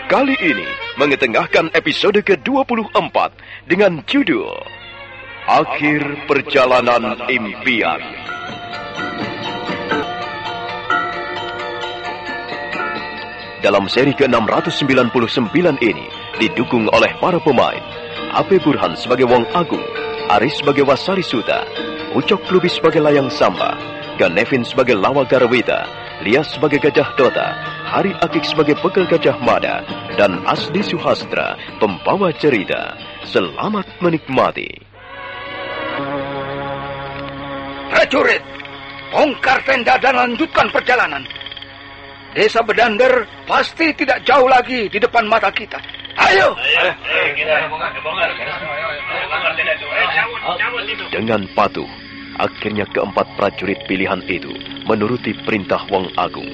Kali ini mengetengahkan episode ke-24 dengan judul Akhir Perjalanan Impian. Dalam seri ke-699 ini didukung oleh para pemain AP Burhan sebagai Wong Agung, Aris sebagai Wasari Suta, Ucok Lubis sebagai Layang Samba, Ganevin sebagai Lawa Garawita, Lias sebagai Gajah Dota, Hari Akik sebagai Bekal Gajah Mada, dan Asdi Suhastra, pembawa cerita. Selamat menikmati. Prajurit, bongkar tenda dan lanjutkan perjalanan. Desa Bedander pasti tidak jauh lagi di depan mata kita. Ayo. Dengan patuh, akhirnya keempat prajurit pilihan itu menuruti perintah Wong Agung.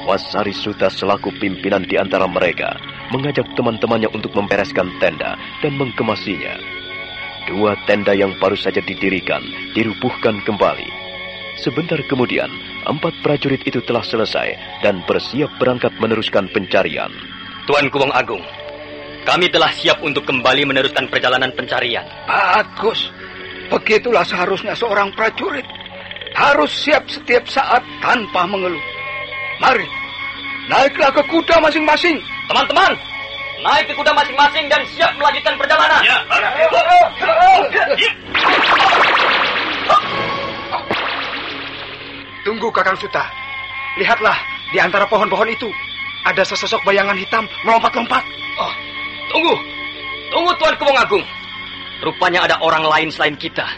Wasari Suta selaku pimpinan di antara mereka mengajak teman-temannya untuk membereskan tenda dan mengemasinya. Dua tenda yang baru saja didirikan dirubuhkan kembali. Sebentar kemudian, empat prajurit itu telah selesai dan bersiap berangkat meneruskan pencarian. Tuanku Wong Agung, kami telah siap untuk kembali meneruskan perjalanan pencarian. Bagus. Begitulah seharusnya seorang prajurit. Harus siap setiap saat tanpa mengeluh. Mari, naiklah ke kuda masing-masing. Teman-teman, naik ke kuda masing-masing dan siap melanjutkan perjalanan. Ya. Tunggu Kakang Suta. Lihatlah, di antara pohon-pohon itu ada sesosok bayangan hitam melompat-lompat. Oh, tunggu Tuanku Wong Agung. Rupanya ada orang lain selain kita.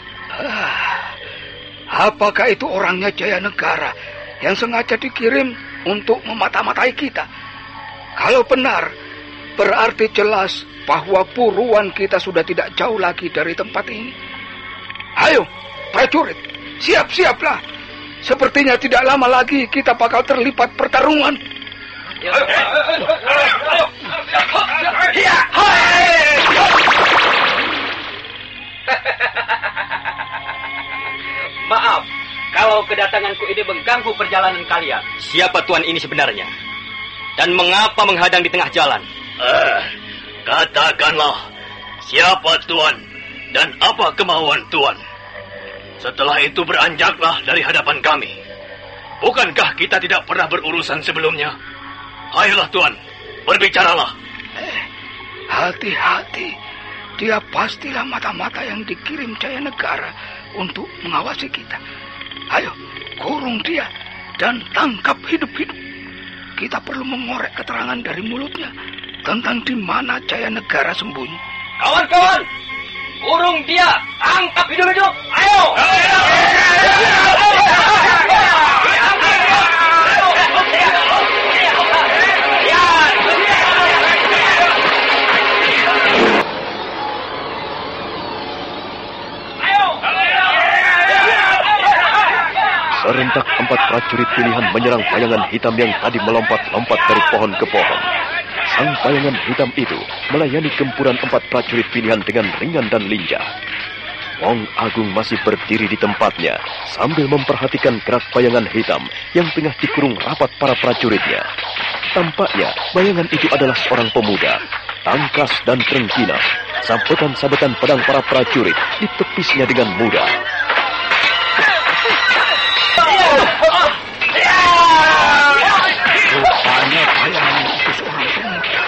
Apakah itu orangnya Jaya Negara yang sengaja dikirim untuk memata-matai kita? Kalau benar, berarti jelas bahwa buruan kita sudah tidak jauh lagi dari tempat ini. Ayo, prajurit, siap-siaplah. Sepertinya tidak lama lagi kita bakal terlibat pertarungan. Maaf, kalau kedatanganku ini mengganggu perjalanan kalian. Siapa tuan ini sebenarnya? Dan mengapa menghadang di tengah jalan? Katakanlah, siapa tuan dan apa kemauan tuan? Setelah itu beranjaklah dari hadapan kami. Bukankah kita tidak pernah berurusan sebelumnya? Ayolah tuan, berbicaralah. Hati-hati. Dia pastilah mata-mata yang dikirim Jaya Negara untuk mengawasi kita. Ayo, kurung dia dan tangkap hidup-hidup. Kita perlu mengorek keterangan dari mulutnya tentang di mana Jaya Negara sembunyi. Kawan-kawan, kurung dia, tangkap hidup-hidup. Ayo! Serentak empat prajurit pilihan menyerang bayangan hitam yang tadi melompat-lompat dari pohon ke pohon. Sang bayangan hitam itu melayani gempuran empat prajurit pilihan dengan ringan dan lincah. Wong Agung masih berdiri di tempatnya sambil memperhatikan gerak bayangan hitam yang tengah dikurung rapat para prajuritnya. Tampaknya bayangan itu adalah seorang pemuda, tangkas dan terengginas. Sabetan-sabetan pedang para prajurit ditepisnya dengan mudah. Rupanya bayangan itu seorang pemuda.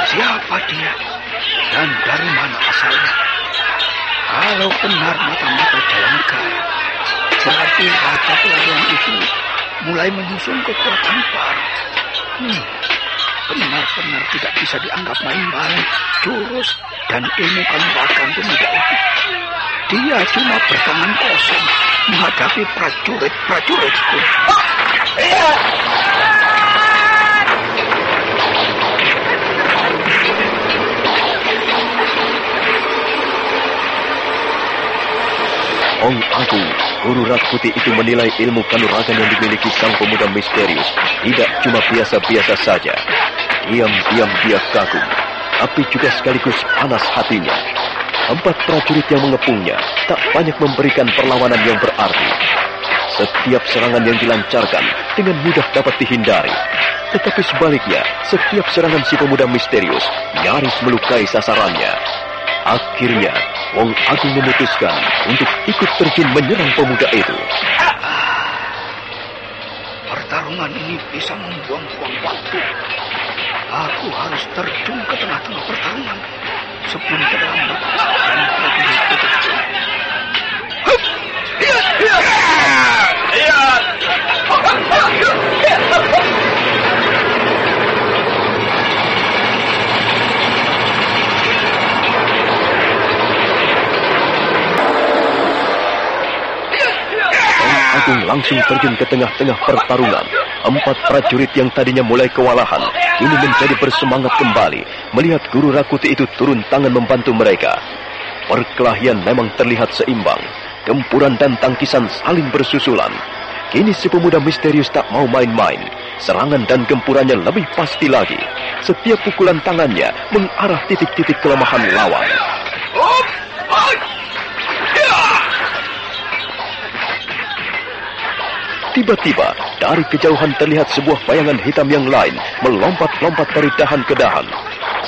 Siapa dia? Dan dari mana asalnya? Kalau benar mata-mata Jaya Negara, berarti raja pelarian itu mulai menyusun kekuatan baru. Benar-benar tidak bisa dianggap main-main jurus dan ilmu kanuragan pemuda itu. Dia cuma bertangan kosong menghadapi prajurit-prajuritku. Wong Agung, guru Rakuti itu menilai ilmu kanuragan yang dimiliki sang pemuda misterius tidak cuma biasa-biasa saja. Diam-diam dia kagum, tapi juga sekaligus panas hatinya. Empat prajurit yang mengepungnya tak banyak memberikan perlawanan yang berarti. Setiap serangan yang dilancarkan dengan mudah dapat dihindari. Tetapi sebaliknya, setiap serangan si pemuda misterius nyaris melukai sasarannya. Akhirnya, Wong Agung memutuskan untuk ikut terjun menyerang pemuda itu. Pertarungan ini bisa membuang-buang waktu. Aku harus terjun ke tengah-tengah pertarungan sebelum terlambat dan prajurit terjun. Agung langsung terjun ke tengah-tengah pertarungan. 4 prajurit yang tadinya mulai kewalahan kini menjadi bersemangat kembali melihat Guru Rakuti itu turun tangan membantu mereka. Perkelahian memang terlihat seimbang. Gempuran dan tangkisan saling bersusulan. Kini si pemuda misterius tak mau main-main. Serangan dan gempurannya lebih pasti lagi. Setiap pukulan tangannya mengarah titik-titik kelemahan lawan. Tiba-tiba, dari kejauhan terlihat sebuah bayangan hitam yang lain melompat-lompat dari dahan ke dahan.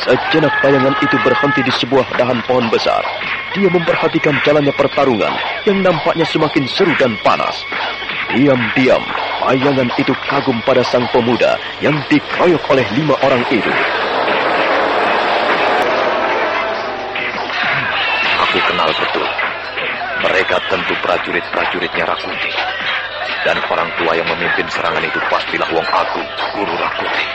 Sejenak bayangan itu berhenti di sebuah dahan pohon besar. Dia memperhatikan jalannya pertarungan yang nampaknya semakin seru dan panas. Diam-diam, bayangan itu kagum pada sang pemuda yang dikeroyok oleh 5 orang itu. Aku kenal betul. Mereka tentu prajurit-prajuritnya Rakuti. Dan orang tua yang memimpin serangan itu pastilah Wong Agung, Guru Rakuti.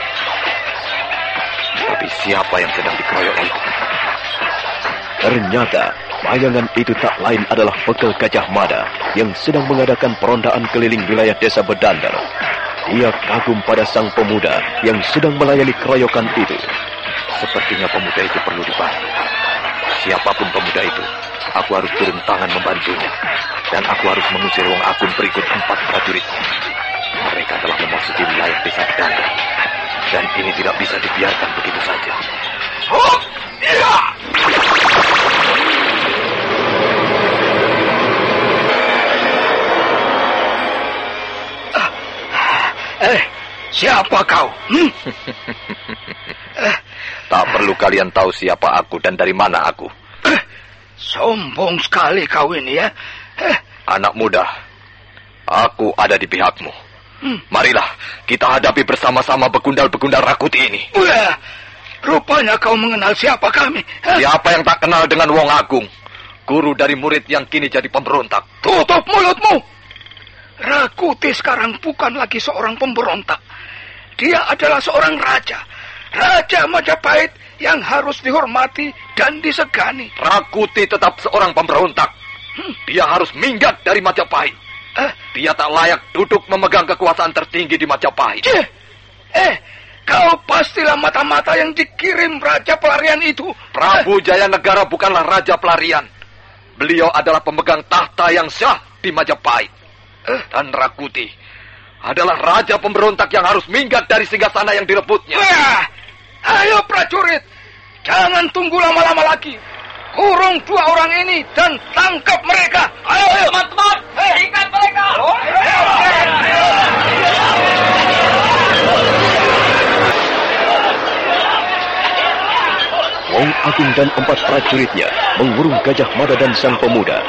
Tapi siapa yang sedang dikeroyok itu? Ternyata bayangan itu tak lain adalah Bekel Gajah Mada yang sedang mengadakan perondaan keliling wilayah desa Bedandar. Dia kagum pada sang pemuda yang sedang melayani keroyokan itu. Sepertinya pemuda itu perlu dibantu. Siapapun pemuda itu, aku harus turun tangan membantunya. Dan aku harus mengusir Wong Agung berikut 4 prajurit. Mereka telah memasuki wilayah desa Bedandar. Dan ini tidak bisa dibiarkan begitu saja. Siapa kau? Tak perlu kalian tahu siapa aku dan dari mana aku. Sombong sekali kau ini ya. Anak muda, aku ada di pihakmu. Marilah kita hadapi bersama-sama begundal-begundal Rakuti ini. Wah, rupanya kau mengenal siapa kami. Siapa yang tak kenal dengan Wong Agung, guru dari murid yang kini jadi pemberontak. Tutup mulutmu. Rakuti sekarang bukan lagi seorang pemberontak. Dia adalah seorang raja. Raja Majapahit yang harus dihormati dan disegani. Rakuti tetap seorang pemberontak. Dia harus minggat dari Majapahit. Dia tak layak duduk memegang kekuasaan tertinggi di Majapahit. Kau pastilah mata-mata yang dikirim Raja Pelarian itu. Prabu Jayanegara bukanlah Raja Pelarian. Beliau adalah pemegang tahta yang sah di Majapahit. Dan Rakuti adalah raja pemberontak yang harus minggat dari singgasana yang direbutnya. Ayo prajurit, jangan tunggu lama-lama lagi. Kurung 2 orang ini dan tangkap mereka. Ayo teman-teman, ikat mereka. Wong Agung dan 4 prajuritnya mengurung Gajah Mada dan sang pemuda.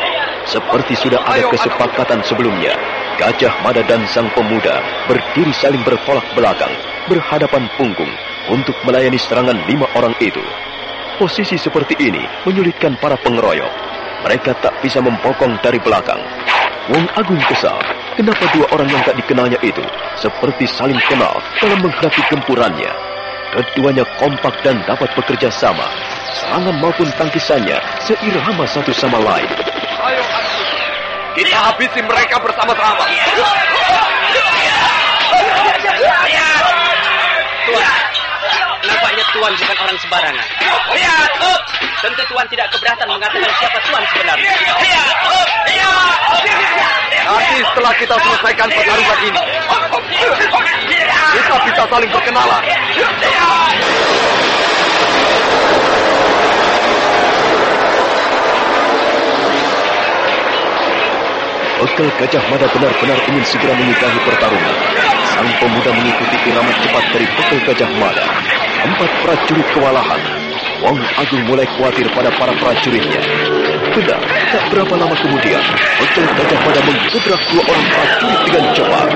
Seperti sudah ada kesepakatan sebelumnya, Gajah Mada dan sang pemuda berdiri saling bertolak belakang, berhadapan punggung untuk melayani serangan 5 orang itu. Posisi seperti ini menyulitkan para pengeroyok. Mereka tak bisa membokong dari belakang. Wong Agung kesal, kenapa 2 orang yang tak dikenalnya itu seperti saling kenal dalam menghadapi gempurannya. Keduanya kompak dan dapat bekerja sama. Serangan maupun tangkisannya seirama satu sama lain. Ayo, kita habisi mereka bersama-sama. Tuan, nampaknya Tuan bukan orang sembarangan. Tentu Tuan tidak keberatan mengatakan siapa Tuan sebenarnya. Nanti setelah kita selesaikan pertarungan ini, kita bisa saling berkenalan. Bekel Gajah Mada benar-benar ingin segera menyudahi pertarungan. Sang pemuda mengikuti irama cepat dari Bekel Gajah Mada. 4 prajurit kewalahan. Wong Agung mulai khawatir pada para prajuritnya. Benar, tak berapa lama kemudian, Bekel Gajah Mada menggebrak 2 orang prajurit dengan cepat.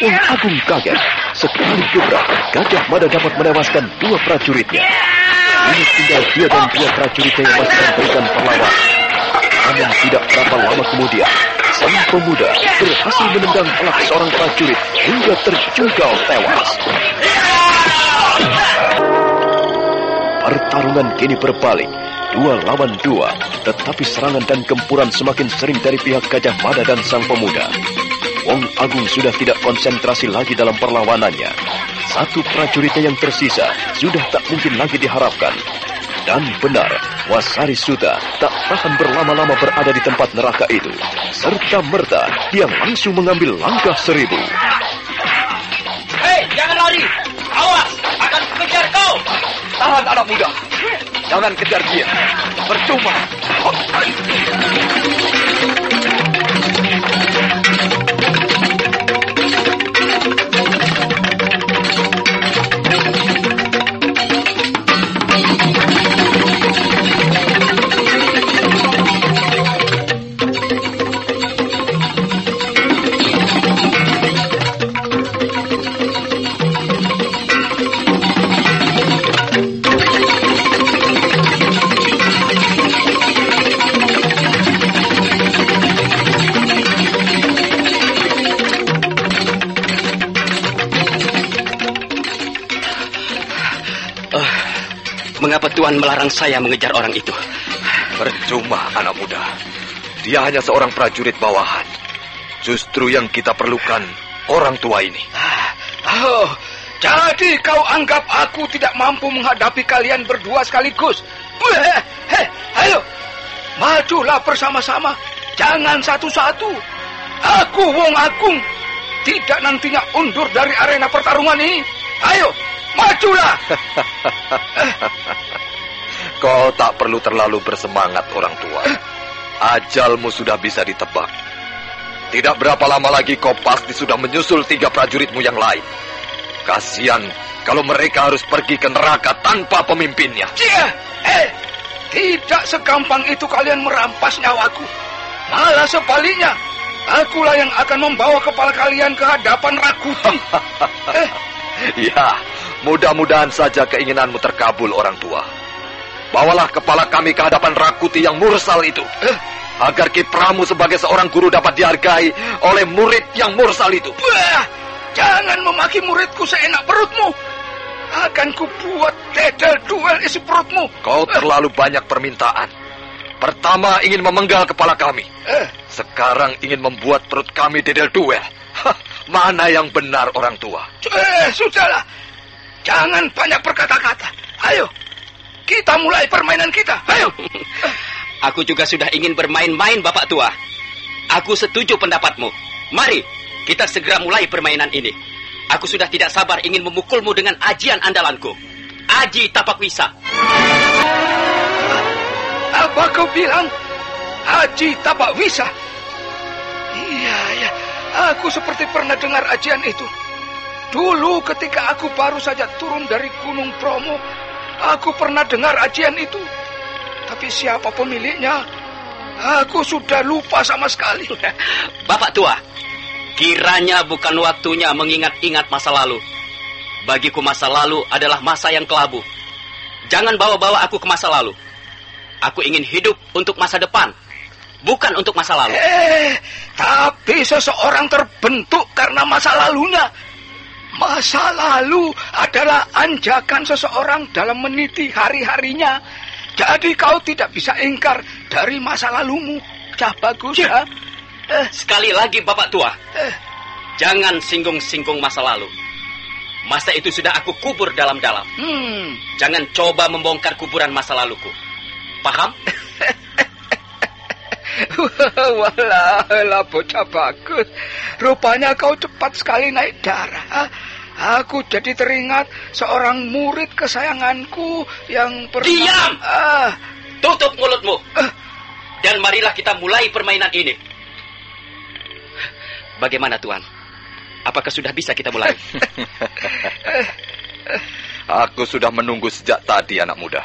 Wong Agung kaget. Sekali gebrak, Gajah Mada dapat menewaskan 2 prajuritnya. Ini tinggal dia dan 2 prajuritnya yang masih memberikan perlawanan. Namun tidak berapa lama kemudian, sang pemuda berhasil menendang pelak seorang prajurit hingga terjungkal tewas. Pertarungan kini berbalik, 2 lawan 2, tetapi serangan dan gempuran semakin sering dari pihak Gajah Mada dan sang pemuda. Wong Agung sudah tidak konsentrasi lagi dalam perlawanannya. 1 prajuritnya yang tersisa sudah tak mungkin lagi diharapkan. Dan benar, Wasari Suta tak tahan berlama-lama berada di tempat neraka itu. Serta-merta, dia langsung mengambil langkah 1000. Hei, jangan lari! Awas, akan kejar kau! Tahan anak muda. Jangan kejar dia. Percuma. Mengapa Tuan melarang saya mengejar orang itu? Percuma, anak muda. Dia hanya seorang prajurit bawahan. Justru yang kita perlukan orang tua ini. Oh, jadi kau anggap aku tidak mampu menghadapi kalian berdua sekaligus? Ayo, majulah bersama-sama. Jangan satu-satu. Aku, Wong Agung, tidak nantinya undur dari arena pertarungan ini. Ayo, majulah. Kau tak perlu terlalu bersemangat, orang tua. Ajalmu sudah bisa ditebak. Tidak berapa lama lagi kau pasti sudah menyusul 3 prajuritmu yang lain. Kasian kalau mereka harus pergi ke neraka tanpa pemimpinnya. Tidak segampang itu kalian merampas nyawaku. Malah sebaliknya, akulah yang akan membawa kepala kalian ke hadapan Rakuti. Ya, mudah-mudahan saja keinginanmu terkabul, orang tua. Bawalah kepala kami ke hadapan Rakuti yang mursal itu, agar kiprahmu sebagai seorang guru dapat dihargai oleh murid yang mursal itu. Jangan memaki muridku seenak perutmu. Akan kubuat dedel duel isi perutmu. Kau terlalu banyak permintaan. Pertama ingin memenggal kepala kami. Sekarang ingin membuat perut kami dedel duel. Mana yang benar, orang tua? Sudahlah. Jangan banyak berkata-kata. Ayo, kita mulai permainan kita. Ayo. Aku juga sudah ingin bermain-main, Bapak Tua. Aku setuju pendapatmu. Mari, kita segera mulai permainan ini. Aku sudah tidak sabar ingin memukulmu dengan ajian andalanku. Aji Tapak Wisa. Apa kau bilang? Aji Tapak Wisa? Iya. Aku seperti pernah dengar ajian itu. Dulu ketika aku baru saja turun dari Gunung Bromo, aku pernah dengar ajian itu. Tapi siapa pemiliknya? Aku sudah lupa sama sekali. Bapak Tua, kiranya bukan waktunya mengingat-ingat masa lalu. Bagiku masa lalu adalah masa yang kelabu. Jangan bawa-bawa aku ke masa lalu. Aku ingin hidup untuk masa depan, bukan untuk masa lalu. Tapi seseorang terbentuk karena masa lalunya. Masa lalu adalah anjakan seseorang dalam meniti hari-harinya. Jadi kau tidak bisa ingkar dari masa lalumu. Cah Bagus. Ya. Sekali lagi Bapak Tua, jangan singgung-singgung masa lalu. Masa itu sudah aku kubur dalam-dalam. Jangan coba membongkar kuburan masa laluku. Paham? Walah, bocah Bagus. Rupanya kau cepat sekali naik darah. Aku jadi teringat seorang murid kesayanganku yang pernah... Diam! Tutup mulutmu. Dan marilah kita mulai permainan ini. Bagaimana, Tuan? Apakah sudah bisa kita mulai? Aku sudah menunggu sejak tadi, anak muda.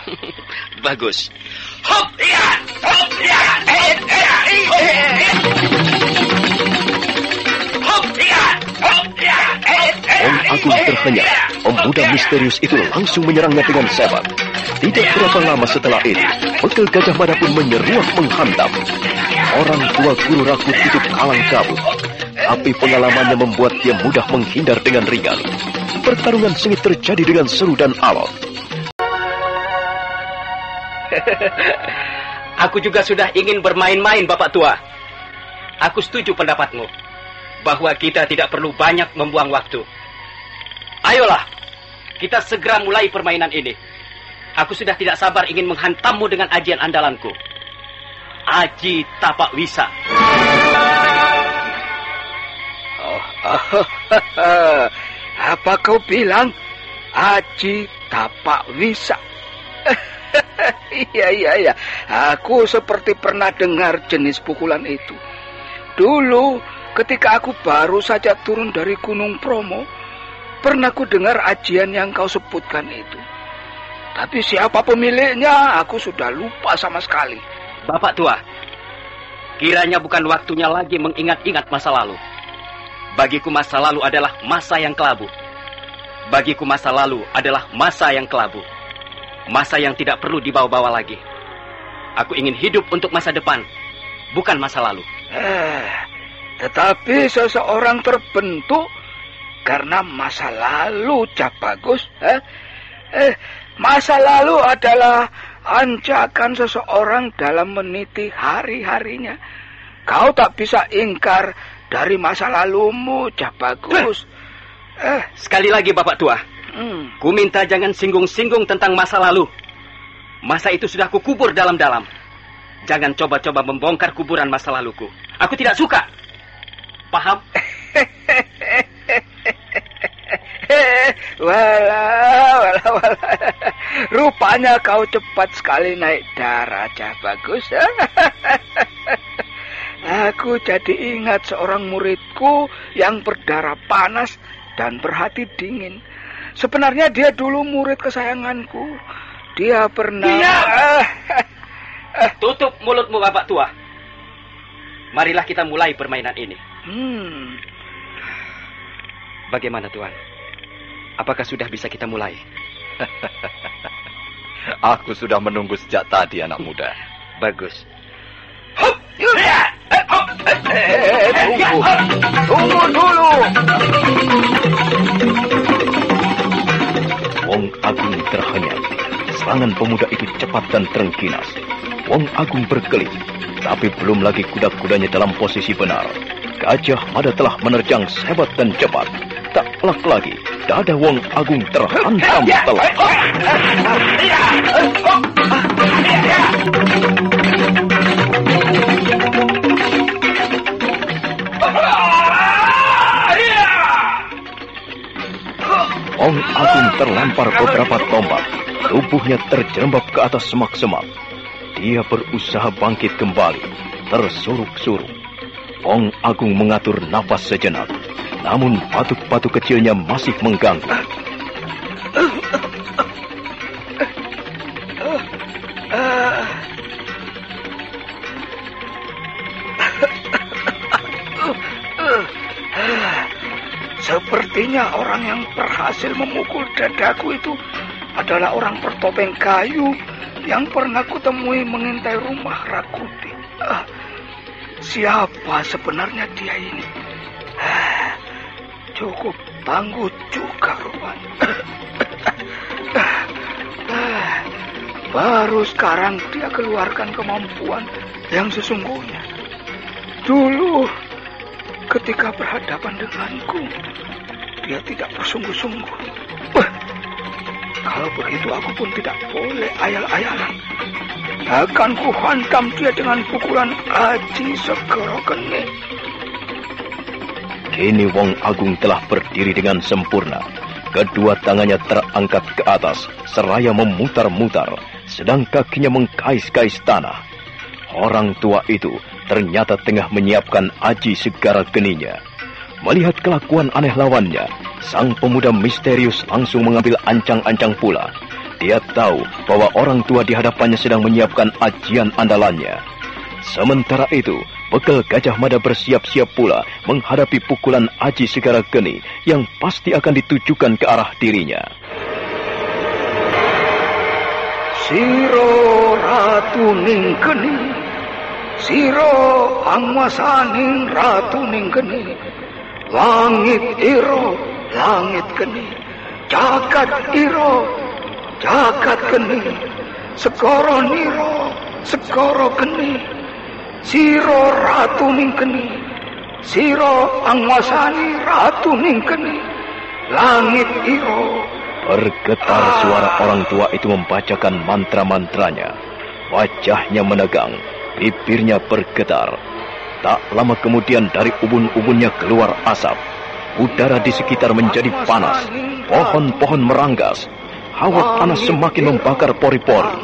Bagus. Hop, iya! Hop, iya! Hop, iya! Hop, iya! Wong Agung terhenyak. Pemuda misterius itu langsung menyerangnya dengan sebat. Tidak berapa lama setelah itu, bekal Gajah Mada pun menyeruak menghantam. Orang tua guru rakut itu kalang kabut. Tapi pengalamannya membuat dia mudah menghindar dengan ringan. Pertarungan sengit terjadi dengan seru dan alot. Aku juga sudah ingin bermain-main, Bapak Tua. Aku setuju pendapatmu, bahwa kita tidak perlu banyak membuang waktu. Ayolah, kita segera mulai permainan ini. Aku sudah tidak sabar ingin menghantammu dengan ajian andalanku. Aji Tapak Wisa. Apa kau bilang? Aji Tapak Wisa. Iya. Aku seperti pernah dengar jenis pukulan itu. Dulu, ketika aku baru saja turun dari Gunung Bromo, pernah ku dengar ajian yang kau sebutkan itu. Tapi siapa pemiliknya, aku sudah lupa sama sekali. Bapak Tua, kiranya bukan waktunya lagi mengingat-ingat masa lalu. Bagiku masa lalu adalah masa yang kelabu. Bagiku masa lalu adalah masa yang kelabu. Masa yang tidak perlu dibawa-bawa lagi. Aku ingin hidup untuk masa depan, bukan masa lalu. Tetapi seseorang terbentuk karena masa lalu, Cak Bagus. Masa lalu adalah anjakan seseorang dalam meniti hari-harinya. Kau tak bisa ingkar dari masa lalumu, Cak Bagus. Sekali lagi, Bapak Tua. Ku minta jangan singgung-singgung tentang masa lalu. Masa itu sudah kukubur dalam-dalam. Jangan coba-coba membongkar kuburan masa laluku. Aku tidak suka. Paham? Walah. Rupanya kau cepat sekali naik darah, Cak Bagus. Aku jadi ingat seorang muridku yang berdarah panas dan berhati dingin. Sebenarnya dia dulu murid kesayanganku. Dia pernah... Tutup mulutmu, Bapak Tua. Marilah kita mulai permainan ini. Bagaimana, Tuan? Apakah sudah bisa kita mulai? Aku sudah menunggu sejak tadi, anak muda. Bagus. Tunggu dulu. Wong Agung terhenyak. Serangan pemuda itu cepat dan terengginas. Wong Agung berkelit, tapi belum lagi kuda-kudanya dalam posisi benar. Gajah Mada telah menerjang hebat dan cepat. Tak pelak lagi, dada Wong Agung terhantam telak. Wong Agung terlempar beberapa tombak. Tubuhnya terjerembab ke atas semak-semak. Dia berusaha bangkit kembali, tersuruk-suruk. Wong Agung mengatur napas sejenak, namun batu-batu kecilnya masih mengganggu. Sepertinya orang yang berhasil memukul dadaku itu adalah orang bertopeng kayu yang pernah kutemui mengintai rumah Rakuti. Siapa sebenarnya dia ini? cukup tangguh juga rupanya. Baru sekarang dia keluarkan kemampuan yang sesungguhnya. Dulu ketika berhadapan denganku, dia tidak bersungguh-sungguh. Kalau begitu aku pun tidak boleh ayal-ayalan. Akan ku hantam dia dengan pukulan Aji Segoro Geni. Kini Wong Agung telah berdiri dengan sempurna. Kedua tangannya terangkat ke atas, seraya memutar-mutar, sedang kakinya mengkais-kais tanah. Orang tua itu ternyata tengah menyiapkan Aji Segara Geninya. Melihat kelakuan aneh lawannya, sang pemuda misterius langsung mengambil ancang-ancang pula. Dia tahu bahwa orang tua di hadapannya sedang menyiapkan ajian andalannya. Sementara itu, Bekel Gajah Mada bersiap-siap pula menghadapi pukulan Aji Segara Geni yang pasti akan ditujukan ke arah dirinya. Siro Ratu Ning Geni, Siro Angwasaning Ratu Ning Geni, langit iro, langit geni, jagat iro, jagat geni, segoro niro, segoro geni, siro Ratu Ning Geni, siro Angwasani Ratu Ning Geni, langit iro. Bergetar suara orang tua itu membacakan mantra-mantranya. Wajahnya menegang, bibirnya bergetar. Tak lama kemudian dari ubun-ubunnya keluar asap. Udara di sekitar menjadi panas. Pohon-pohon meranggas. Hawa panas semakin membakar pori-pori.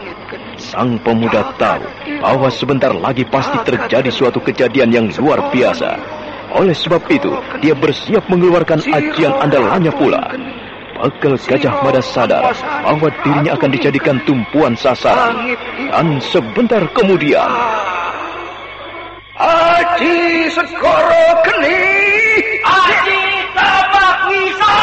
Sang pemuda tahu bahwa sebentar lagi pasti terjadi suatu kejadian yang luar biasa. Oleh sebab itu, dia bersiap mengeluarkan ajian andalannya pula. Bekel Gajah Mada sadar bahwa dirinya akan dijadikan tumpuan sasaran. Dan sebentar kemudian, Aji Segoro Geni, Aji Tabak Wisa.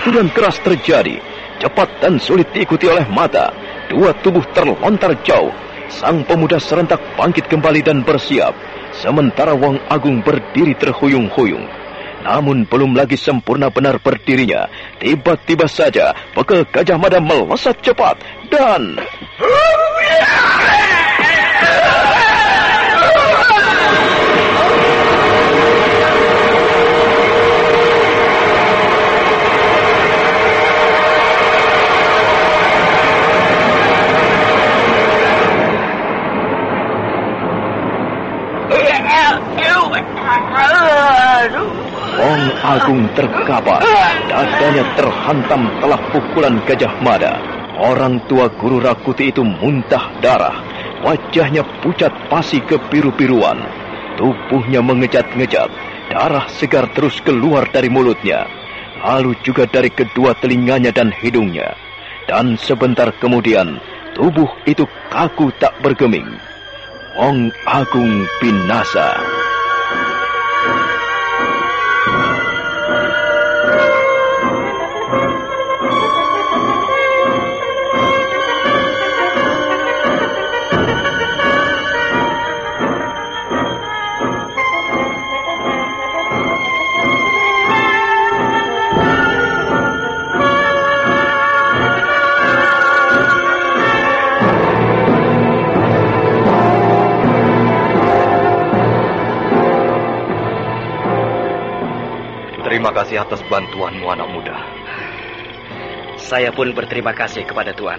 benturan keras terjadi, cepat dan sulit diikuti oleh mata. Dua tubuh terlontar jauh. Sang pemuda serentak bangkit kembali dan bersiap, sementara Wong Agung berdiri terhuyung-huyung. Namun belum lagi sempurna benar berdirinya, tiba-tiba saja Bekel Gajah Mada melesat cepat dan... Wong Agung terkapar, dadanya terhantam telah pukulan Gajah Mada. Orang tua guru Rakuti itu muntah darah, wajahnya pucat pasi kebiru-biruan, tubuhnya mengejat-ngejat, darah segar terus keluar dari mulutnya, lalu juga dari kedua telinganya dan hidungnya. Dan sebentar kemudian, tubuh itu kaku tak bergeming. Wong Agung binasa. Terima kasih atas bantuanmu, anak muda. Saya pun berterima kasih kepada Tuan.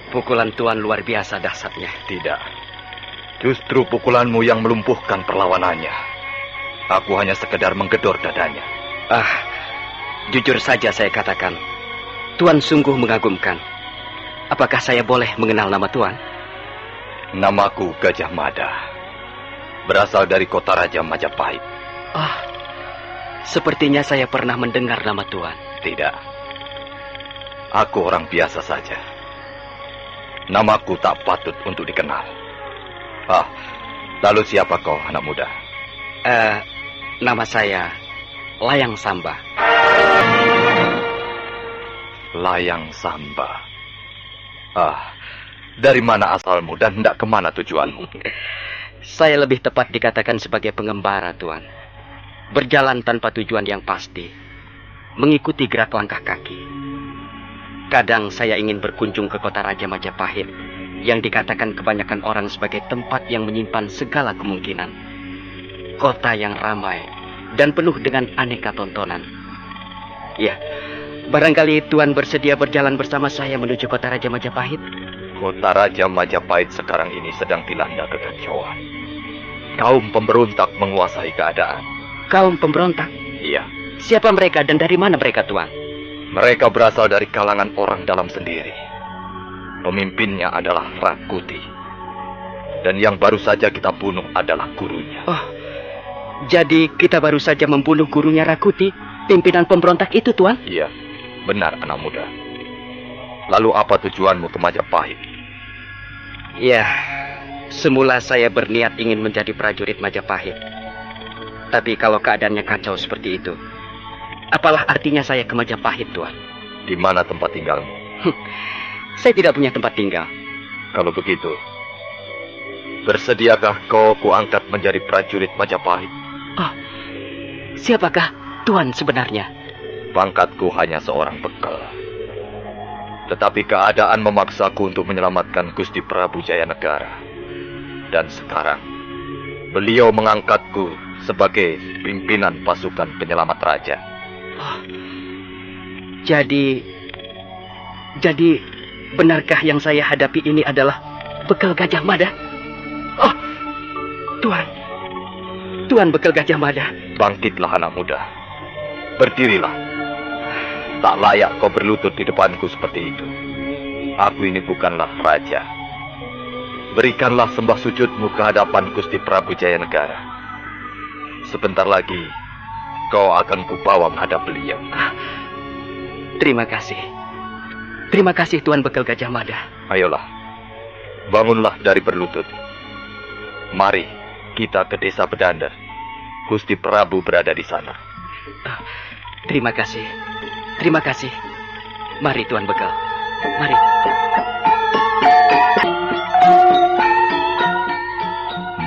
Pukulan Tuan luar biasa dahsyatnya. Tidak. Justru pukulanmu yang melumpuhkan perlawanannya. Aku hanya sekedar menggedor dadanya. Jujur saja saya katakan, Tuan sungguh mengagumkan. Apakah saya boleh mengenal nama Tuan? Namaku Gajah Mada. Berasal dari kota Raja Majapahit. Sepertinya saya pernah mendengar nama Tuan. Tidak. Aku orang biasa saja. Namaku tak patut untuk dikenal. Lalu siapa kau, anak muda? Nama saya Layang Samba. Layang Samba. Dari mana asalmu dan hendak kemana tujuanmu? Saya lebih tepat dikatakan sebagai pengembara, Tuan. Berjalan tanpa tujuan yang pasti, mengikuti gerak langkah kaki. Kadang saya ingin berkunjung ke kota Raja Majapahit, yang dikatakan kebanyakan orang sebagai tempat yang menyimpan segala kemungkinan. Kota yang ramai dan penuh dengan aneka tontonan. Ya, barangkali Tuan bersedia berjalan bersama saya menuju kota Raja Majapahit. Kota Raja Majapahit sekarang ini sedang dilanda kekacauan. Kaum pemberontak menguasai keadaan. Kaum pemberontak? Iya. Siapa mereka dan dari mana mereka, Tuan? Mereka berasal dari kalangan orang dalam sendiri. Pemimpinnya adalah Rakuti. Dan yang baru saja kita bunuh adalah gurunya. Oh, jadi kita baru saja membunuh gurunya Rakuti, pimpinan pemberontak itu, Tuan? Iya, benar anak muda. Lalu apa tujuanmu ke Majapahit? Ya, semula saya berniat ingin menjadi prajurit Majapahit. Tapi kalau keadaannya kacau seperti itu, apalah artinya saya ke Majapahit, Tuan? Di mana tempat tinggalmu? Saya tidak punya tempat tinggal. Kalau begitu, bersediakah kau kuangkat menjadi prajurit Majapahit? Oh, siapakah Tuan sebenarnya? Pangkatku hanya seorang bekal. Tetapi keadaan memaksaku untuk menyelamatkan Gusti Prabu Jayanegara. Dan sekarang, beliau mengangkatku sebagai pimpinan pasukan penyelamat raja. Oh, jadi benarkah yang saya hadapi ini adalah bekal Gajah Mada? Oh, Tuan bekal Gajah Mada. Bangkitlah anak muda. Berdirilah. Tak layak kau berlutut di depanku seperti itu. Aku ini bukanlah raja. Berikanlah sembah sujudmu ke hadapan Gusti Prabu Jayanegara. Sebentar lagi, kau akan kubawa menghadap beliau. Terima kasih. Terima kasih, Tuan bekal Gajah Mada. Ayolah, bangunlah dari berlutut. Mari kita ke desa Bedandar. Gusti Prabu berada di sana. Terima kasih. Terima kasih. Mari, Tuan bekal. Mari.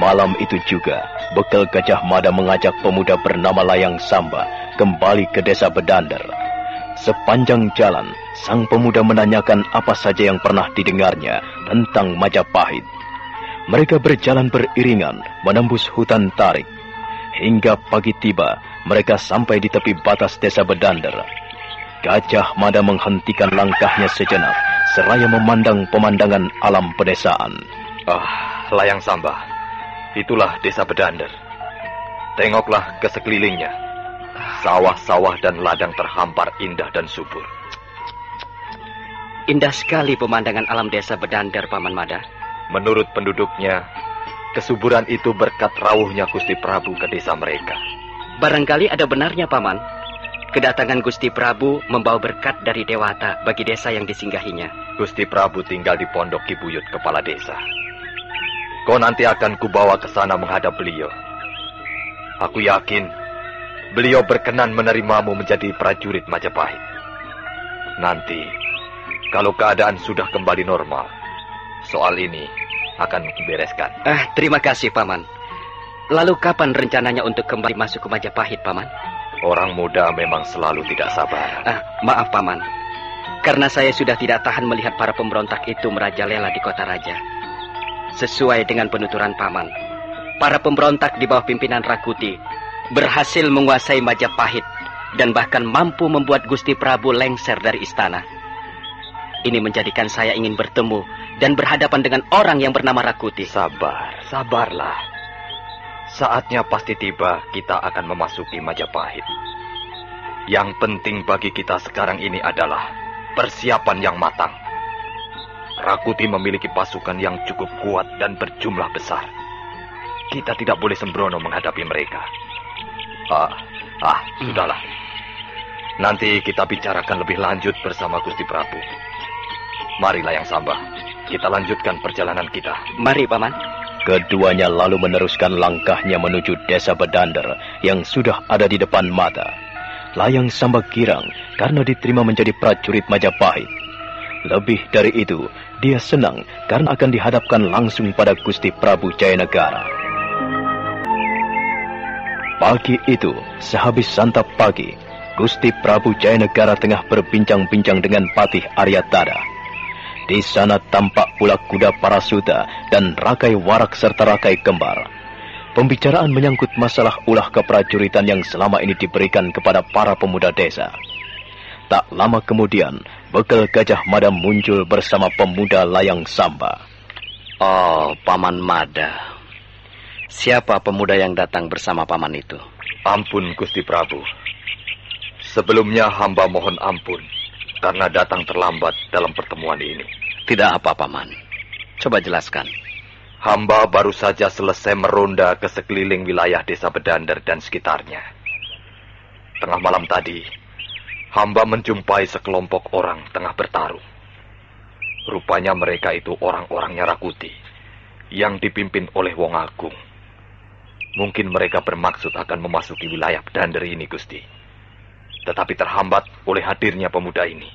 Malam itu juga, bekal Gajah Mada mengajak pemuda bernama Layang Samba kembali ke desa Bedandar. Sepanjang jalan, sang pemuda menanyakan apa saja yang pernah didengarnya tentang Majapahit. Mereka berjalan beriringan, menembus hutan tarik. Hingga pagi tiba, mereka sampai di tepi batas desa Bedandar. Gajah Mada menghentikan langkahnya sejenak, seraya memandang pemandangan alam pedesaan. Layang Samba, itulah desa Bedandar. Tengoklah ke sekelilingnya. Sawah-sawah dan ladang terhampar indah dan subur. Indah sekali pemandangan alam desa Bedandar, Paman Mada. Menurut penduduknya, kesuburan itu berkat rawuhnya Gusti Prabu ke desa mereka. Barangkali ada benarnya, Paman. Kedatangan Gusti Prabu membawa berkat dari Dewata bagi desa yang disinggahinya. Gusti Prabu tinggal di Pondok Ki Buyut, kepala desa. Kau nanti akan kubawa ke sana menghadap beliau. Aku yakin beliau berkenan menerimamu menjadi prajurit Majapahit. Nanti, kalau keadaan sudah kembali normal, soal ini akan kubereskan. Terima kasih, Paman. Lalu kapan rencananya untuk kembali masuk ke Majapahit, Paman? Orang muda memang selalu tidak sabar. Maaf, Paman. Karena saya sudah tidak tahan melihat para pemberontak itu merajalela di kota raja. Sesuai dengan penuturan Paman, para pemberontak di bawah pimpinan Rakuti berhasil menguasai Majapahit dan bahkan mampu membuat Gusti Prabu lengser dari istana. Ini menjadikan saya ingin bertemu dan berhadapan dengan orang yang bernama Rakuti. Sabarlah. Saatnya pasti tiba, kita akan memasuki Majapahit. Yang penting bagi kita sekarang ini adalah persiapan yang matang. Rakuti memiliki pasukan yang cukup kuat dan berjumlah besar. Kita tidak boleh sembrono menghadapi mereka. Sudahlah. Nanti kita bicarakan lebih lanjut bersama Gusti Prabu. Mari Layang Samba, kita lanjutkan perjalanan kita. Mari, Paman. Keduanya lalu meneruskan langkahnya menuju desa Bedandar yang sudah ada di depan mata. Layang Samba girang karena diterima menjadi prajurit Majapahit. Lebih dari itu, dia senang karena akan dihadapkan langsung pada Gusti Prabu Jayanegara. Pagi itu, sehabis santap pagi, Gusti Prabu Jayanegara tengah berbincang-bincang dengan Patih Aryatada. Di sana tampak pula kuda Parasuta dan Rakai Warak serta Rakai Kembar. Pembicaraan menyangkut masalah ulah keprajuritan yang selama ini diberikan kepada para pemuda desa. Tak lama kemudian, bekal Gajah Mada muncul bersama pemuda Layang Samba. Oh, Paman Mada. Siapa pemuda yang datang bersama paman itu? Ampun, Gusti Prabu. Sebelumnya hamba mohon ampun karena datang terlambat dalam pertemuan ini. Tidak apa, Paman. Coba jelaskan. Hamba baru saja selesai meronda ke sekeliling wilayah desa Bedander dan sekitarnya. Tengah malam tadi, hamba menjumpai sekelompok orang tengah bertarung. Rupanya mereka itu orang-orangnya Rakuti yang dipimpin oleh Wong Agung. Mungkin mereka bermaksud akan memasuki wilayah Bedander ini, Gusti. Tetapi terhambat oleh hadirnya pemuda ini.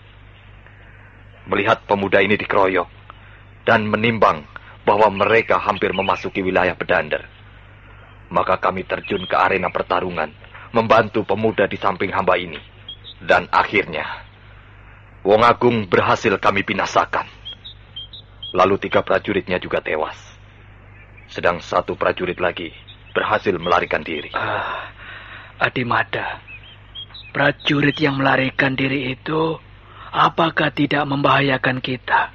Melihat pemuda ini dikeroyok dan menimbang bahwa mereka hampir memasuki wilayah Bedander, maka kami terjun ke arena pertarungan, membantu pemuda di samping hamba ini. Dan akhirnya, Wong Agung berhasil kami binasakan. Lalu 3 prajuritnya juga tewas. Sedang 1 prajurit lagi berhasil melarikan diri. Adimada, prajurit yang melarikan diri itu apakah tidak membahayakan kita?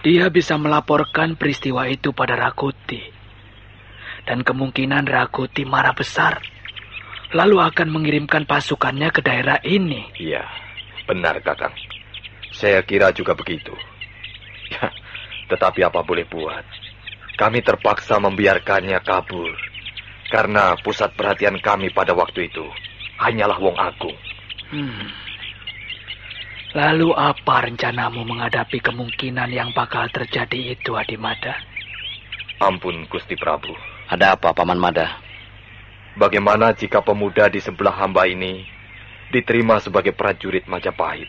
Dia bisa melaporkan peristiwa itu pada Rakuti. Dan kemungkinan Rakuti marah besar, lalu akan mengirimkan pasukannya ke daerah ini. Iya, benar, Kakang. Saya kira juga begitu. Ya, tetapi apa boleh buat, kami terpaksa membiarkannya kabur. Karena pusat perhatian kami pada waktu itu hanyalah Wong Agung. Lalu apa rencanamu menghadapi kemungkinan yang bakal terjadi itu, Adimada? Ampun, Gusti Prabu. Ada apa, Paman Mada? Bagaimana jika pemuda di sebelah hamba ini diterima sebagai prajurit Majapahit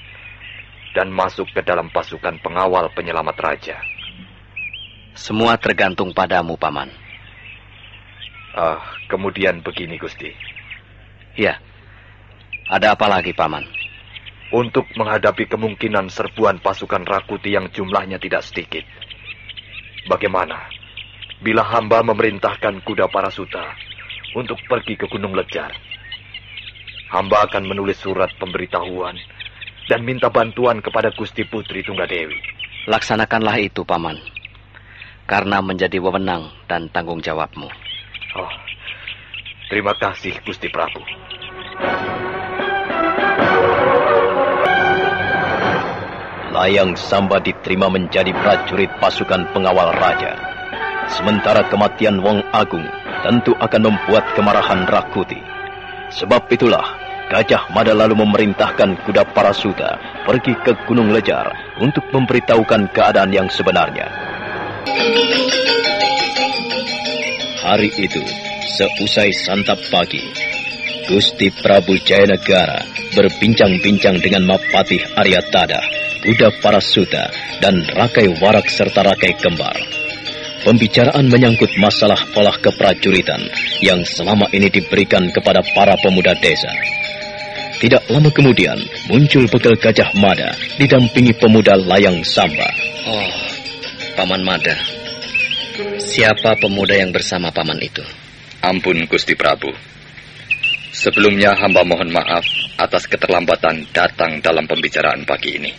dan masuk ke dalam pasukan pengawal penyelamat raja? Semua tergantung padamu, Paman. Kemudian begini, Gusti. Ya, ada apa lagi, Paman? Untuk menghadapi kemungkinan serbuan pasukan Rakuti yang jumlahnya tidak sedikit, bagaimana bila hamba memerintahkan kuda Parasuta untuk pergi ke Gunung Lejar? Hamba akan menulis surat pemberitahuan dan minta bantuan kepada Gusti Putri Tunggadewi. Laksanakanlah itu, Paman, karena menjadi wewenang dan tanggung jawabmu. Terima kasih, Gusti Prabu. Layang Samba diterima menjadi prajurit pasukan pengawal raja. Sementara kematian Wong Agung tentu akan membuat kemarahan Rakuti. Sebab itulah, Gajah Mada lalu memerintahkan kuda Parasuta pergi ke Gunung Lejar untuk memberitahukan keadaan yang sebenarnya. Hari itu, seusai santap pagi, Gusti Prabu Jayanegara berbincang-bincang dengan Mapatih Aryatada, kuda Parasuta, dan Rakai Warak serta Rakai Kembar. Pembicaraan menyangkut masalah olah keprajuritan yang selama ini diberikan kepada para pemuda desa. Tidak lama kemudian, muncul bekal Gajah Mada didampingi pemuda Layang Samba. Oh, Paman Mada. Siapa pemuda yang bersama paman itu? Ampun, Gusti Prabu. Sebelumnya hamba mohon maaf atas keterlambatan datang dalam pembicaraan pagi ini.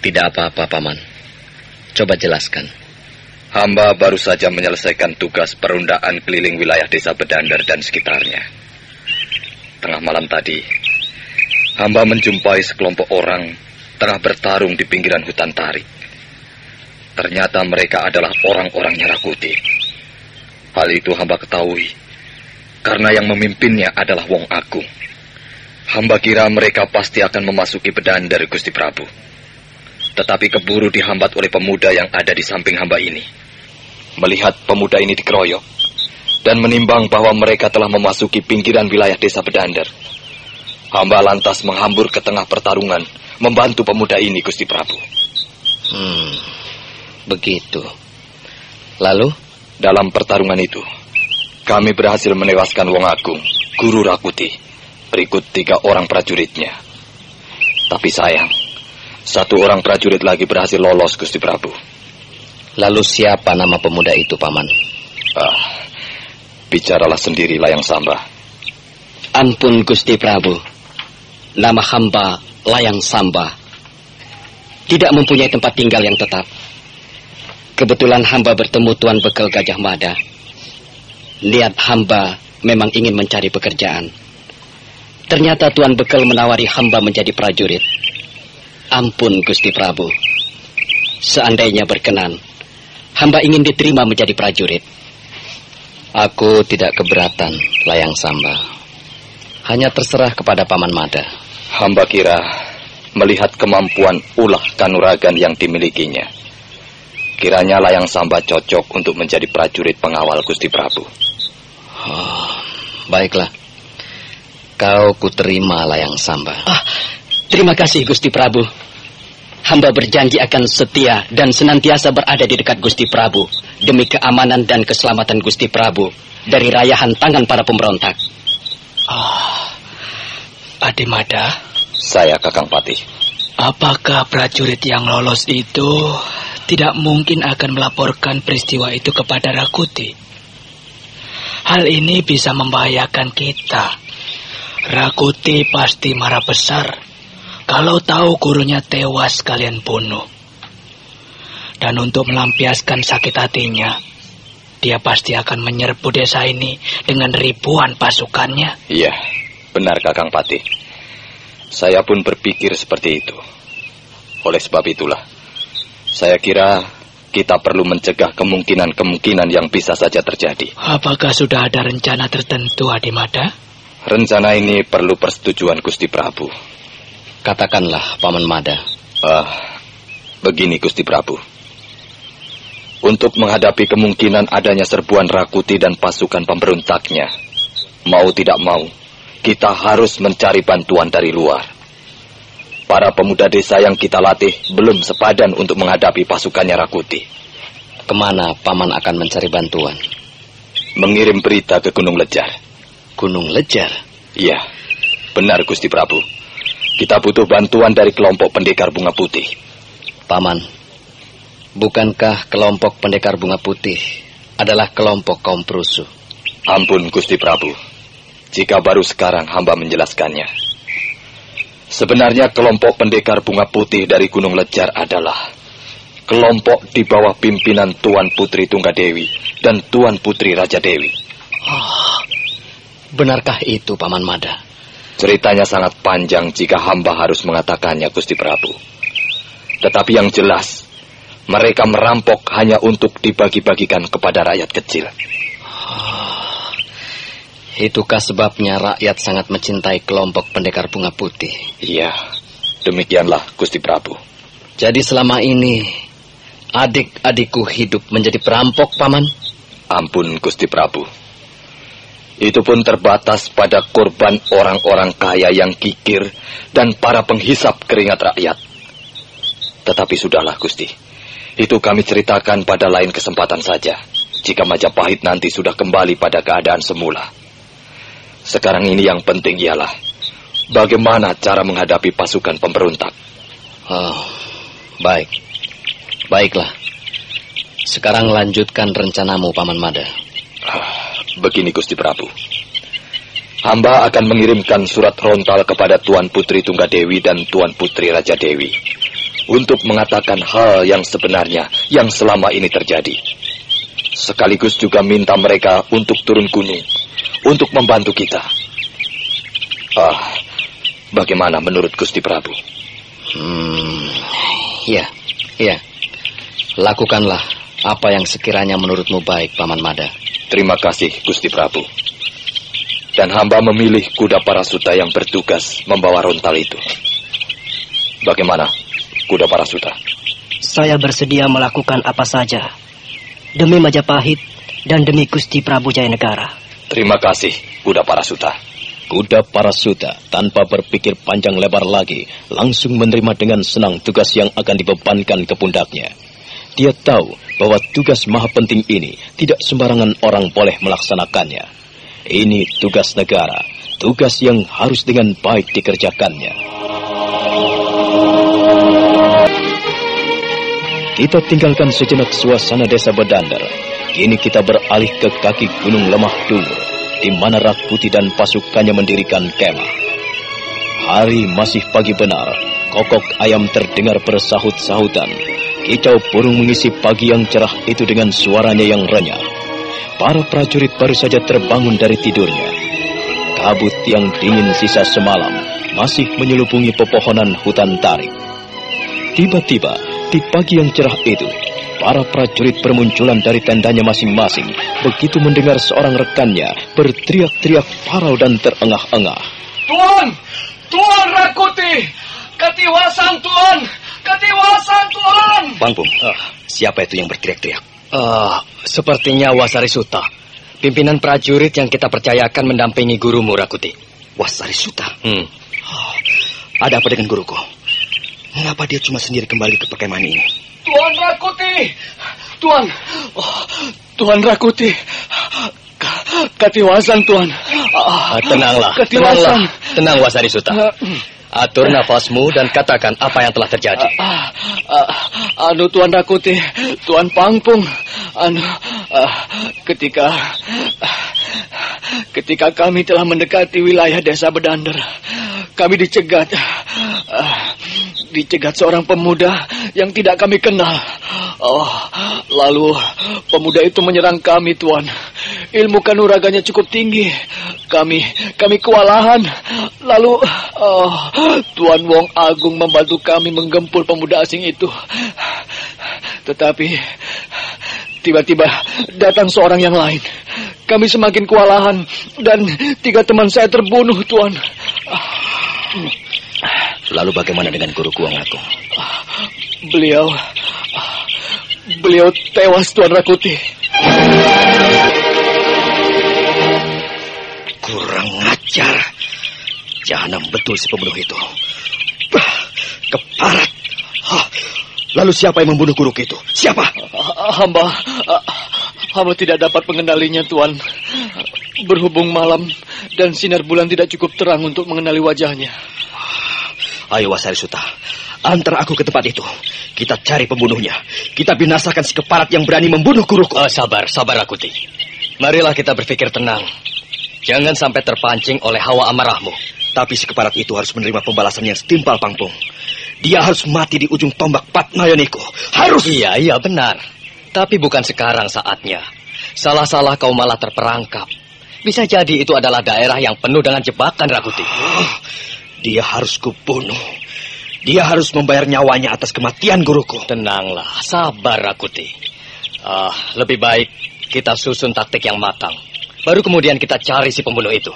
Tidak apa-apa, Paman. Coba jelaskan. Hamba baru saja menyelesaikan tugas perundaan keliling wilayah desa Bedander dan sekitarnya. Tengah malam tadi, hamba menjumpai sekelompok orang tengah bertarung di pinggiran hutan tarik. Ternyata mereka adalah orang-orangnya Rakuti. Hal itu hamba ketahui karena yang memimpinnya adalah Wong Agung. Hamba kira mereka pasti akan memasuki Bedander, Gusti Prabu. Tetapi keburu dihambat oleh pemuda yang ada di samping hamba ini. Melihat pemuda ini dikeroyok dan menimbang bahwa mereka telah memasuki pinggiran wilayah desa Bedander, Hamba lantas menghambur ke tengah pertarungan, membantu pemuda ini, Gusti Prabu. Begitu. Lalu? Dalam pertarungan itu, kami berhasil menewaskan Wong Agung, Guru Rakuti, berikut 3 orang prajuritnya. Tapi sayang, 1 orang prajurit lagi berhasil lolos, Gusti Prabu. Lalu siapa nama pemuda itu, Paman? Bicaralah sendiri, Layang Samba. Ampun, Gusti Prabu. Nama hamba Layang Samba. Tidak mempunyai tempat tinggal yang tetap. Kebetulan hamba bertemu Tuan Bekel Gajah Mada. Niat hamba memang ingin mencari pekerjaan. Ternyata Tuan Bekel menawari hamba menjadi prajurit. Ampun, Gusti Prabu. Seandainya berkenan, hamba ingin diterima menjadi prajurit. Aku tidak keberatan, Layang Samba. Hanya terserah kepada Paman Mada. Hamba kira melihat kemampuan ulah kanuragan yang dimilikinya, kiranya Layang Samba cocok untuk menjadi prajurit pengawal Gusti Prabu. Baiklah. Kau kuterima, Layang Samba. Terima kasih, Gusti Prabu. Hamba berjanji akan setia dan senantiasa berada di dekat Gusti Prabu demi keamanan dan keselamatan Gusti Prabu dari rayahan tangan para pemberontak. Adimada, Saya Kakang Patih. apakah prajurit yang lolos itu tidak mungkin akan melaporkan peristiwa itu kepada Rakuti? Hal ini bisa membahayakan kita. Rakuti pasti marah besar kalau tahu gurunya tewas kalian bunuh. Dan untuk melampiaskan sakit hatinya, dia pasti akan menyerbu desa ini dengan ribuan pasukannya. Iya, benar Kakang Patih. Saya pun berpikir seperti itu. Oleh sebab itulah, saya kira kita perlu mencegah kemungkinan-kemungkinan yang bisa saja terjadi. Apakah sudah ada rencana tertentu, Adimada? Rencana ini perlu persetujuan Gusti Prabu. Katakanlah, Paman Mada. Begini Gusti Prabu. Untuk menghadapi kemungkinan adanya serbuan Rakuti dan pasukan pemberontaknya, mau tidak mau, kita harus mencari bantuan dari luar. Para pemuda desa yang kita latih belum sepadan untuk menghadapi pasukannya Rakuti. Kemana Paman akan mencari bantuan? Mengirim berita ke Gunung Lejar. Gunung Lejar? Iya, benar Gusti Prabu. Kita butuh bantuan dari kelompok pendekar bunga putih. Paman, bukankah kelompok pendekar bunga putih adalah kelompok kaum Prusu? Ampun Gusti Prabu, jika baru sekarang hamba menjelaskannya. Sebenarnya kelompok pendekar bunga putih dari Gunung Lejar adalah kelompok di bawah pimpinan Tuan Putri Tunggadewi dan Tuan Putri Raja Dewi. Benarkah itu, Paman Mada? Ceritanya sangat panjang jika hamba harus mengatakannya, Gusti Prabu. Tetapi yang jelas, mereka merampok hanya untuk dibagi-bagikan kepada rakyat kecil. Itukah sebabnya rakyat sangat mencintai kelompok pendekar bunga putih? Iya, demikianlah, Gusti Prabu. Jadi selama ini, adik-adikku hidup menjadi perampok, Paman? Ampun, Gusti Prabu. Itu pun terbatas pada korban orang-orang kaya yang kikir dan para penghisap keringat rakyat. Tetapi sudahlah, Gusti. Itu kami ceritakan pada lain kesempatan saja, jika Majapahit nanti sudah kembali pada keadaan semula. Sekarang ini yang penting ialah bagaimana cara menghadapi pasukan pemberontak. Baik. Baiklah. Sekarang lanjutkan rencanamu, Paman Mada. Begini Gusti Prabu. Hamba akan mengirimkan surat rontal kepada Tuan Putri Tunggadewi dan Tuan Putri Raja Dewi untuk mengatakan hal yang sebenarnya yang selama ini terjadi. Sekaligus juga minta mereka untuk turun gunung untuk membantu kita. Bagaimana menurut Gusti Prabu? Iya. Lakukanlah apa yang sekiranya menurutmu baik, Paman Mada. Terima kasih, Gusti Prabu. Dan hamba memilih kuda Parasuta yang bertugas membawa rontal itu. Bagaimana, kuda Parasuta? Saya bersedia melakukan apa saja demi Majapahit dan demi Gusti Prabu Jayanegara. Terima kasih, kuda Parasuta. Kuda Parasuta tanpa berpikir panjang lebar lagi langsung menerima dengan senang tugas yang akan dibebankan ke pundaknya. Dia tahu bahwa tugas maha penting ini tidak sembarangan orang boleh melaksanakannya. Ini tugas negara, tugas yang harus dengan baik dikerjakannya. Kita tinggalkan sejenak suasana desa Bedandar. Kini kita beralih ke kaki Gunung Lemah Dungur, di mana Rakuti dan pasukannya mendirikan kemah. Hari masih pagi benar, kokok ayam terdengar bersahut-sahutan. Kicau burung mengisi pagi yang cerah itu dengan suaranya yang renyah. Para prajurit baru saja terbangun dari tidurnya. Kabut yang dingin sisa semalam masih menyelubungi pepohonan hutan tarik. Tiba-tiba, di pagi yang cerah itu, para prajurit bermunculan dari tendanya masing-masing. Begitu mendengar seorang rekannya berteriak-teriak parau dan terengah-engah. Tuan! Tuan Rakuti! Katiwasan, Tuan! Katiwasan, Tuan! Pangpung, siapa itu yang berteriak-teriak? Sepertinya Wasari Suta, pimpinan prajurit yang kita percayakan mendampingi gurumu, Rakuti. Wasari Suta? Ada apa dengan guruku? Mengapa dia cuma sendiri kembali ke perkemahan ini? Tuan Rakuti! Tuan Rakuti! Katiwasan, Tuan. Tenanglah, Katiwasan. Tenang, Wasari Suta. Atur nafasmu dan katakan apa yang telah terjadi. Tuan Rakuti, Tuan Pangpung, ketika kami telah mendekati wilayah desa Bedandar, kami dicegat seorang pemuda yang tidak kami kenal. Lalu pemuda itu menyerang kami, Tuan. Ilmu kanuraganya cukup tinggi. Kami kewalahan. Lalu Tuan Wong Agung membantu kami menggempur pemuda asing itu. Tetapi tiba-tiba datang seorang yang lain. Kami semakin kewalahan dan 3 teman saya terbunuh, Tuan. Lalu bagaimana dengan guruku Wong Agung? Beliau tewas, Tuan Rakuti. Kurang ajar. Jahanam betul si pembunuh itu. Keparat. Lalu siapa yang membunuh guruku itu? Siapa? Hamba tidak dapat mengenalinya, Tuan. Berhubung malam dan sinar bulan tidak cukup terang untuk mengenali wajahnya. Ayo Wasari Suta, antar aku ke tempat itu. Kita cari pembunuhnya. Kita binasakan si keparat yang berani membunuh guruku. Sabar Rakuti. Marilah kita berpikir tenang. Jangan sampai terpancing oleh hawa amarahmu. Tapi si keparat itu harus menerima pembalasan yang setimpal, Pangpung. Dia harus mati di ujung tombak Patmayoniko. Harus. Iya benar. Tapi bukan sekarang saatnya. Salah-salah kau malah terperangkap. Bisa jadi itu adalah daerah yang penuh dengan jebakan, Rakuti. Dia harus kubunuh. Dia harus membayar nyawanya atas kematian guruku. Tenanglah, sabar Rakuti. Lebih baik kita susun taktik yang matang. Baru kemudian kita cari si pembunuh itu.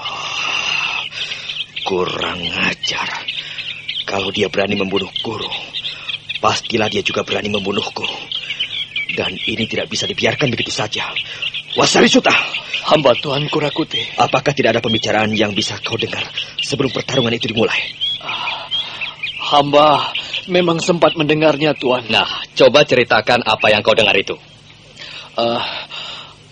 Kurang ajar. Kalau dia berani membunuh guru, pastilah dia juga berani membunuhku. Dan ini tidak bisa dibiarkan begitu saja. Wasari Suta, hamba Tuanku Rakuti. Apakah tidak ada pembicaraan yang bisa kau dengar sebelum pertarungan itu dimulai? Hamba memang sempat mendengarnya, Tuan. Nah, coba ceritakan apa yang kau dengar itu.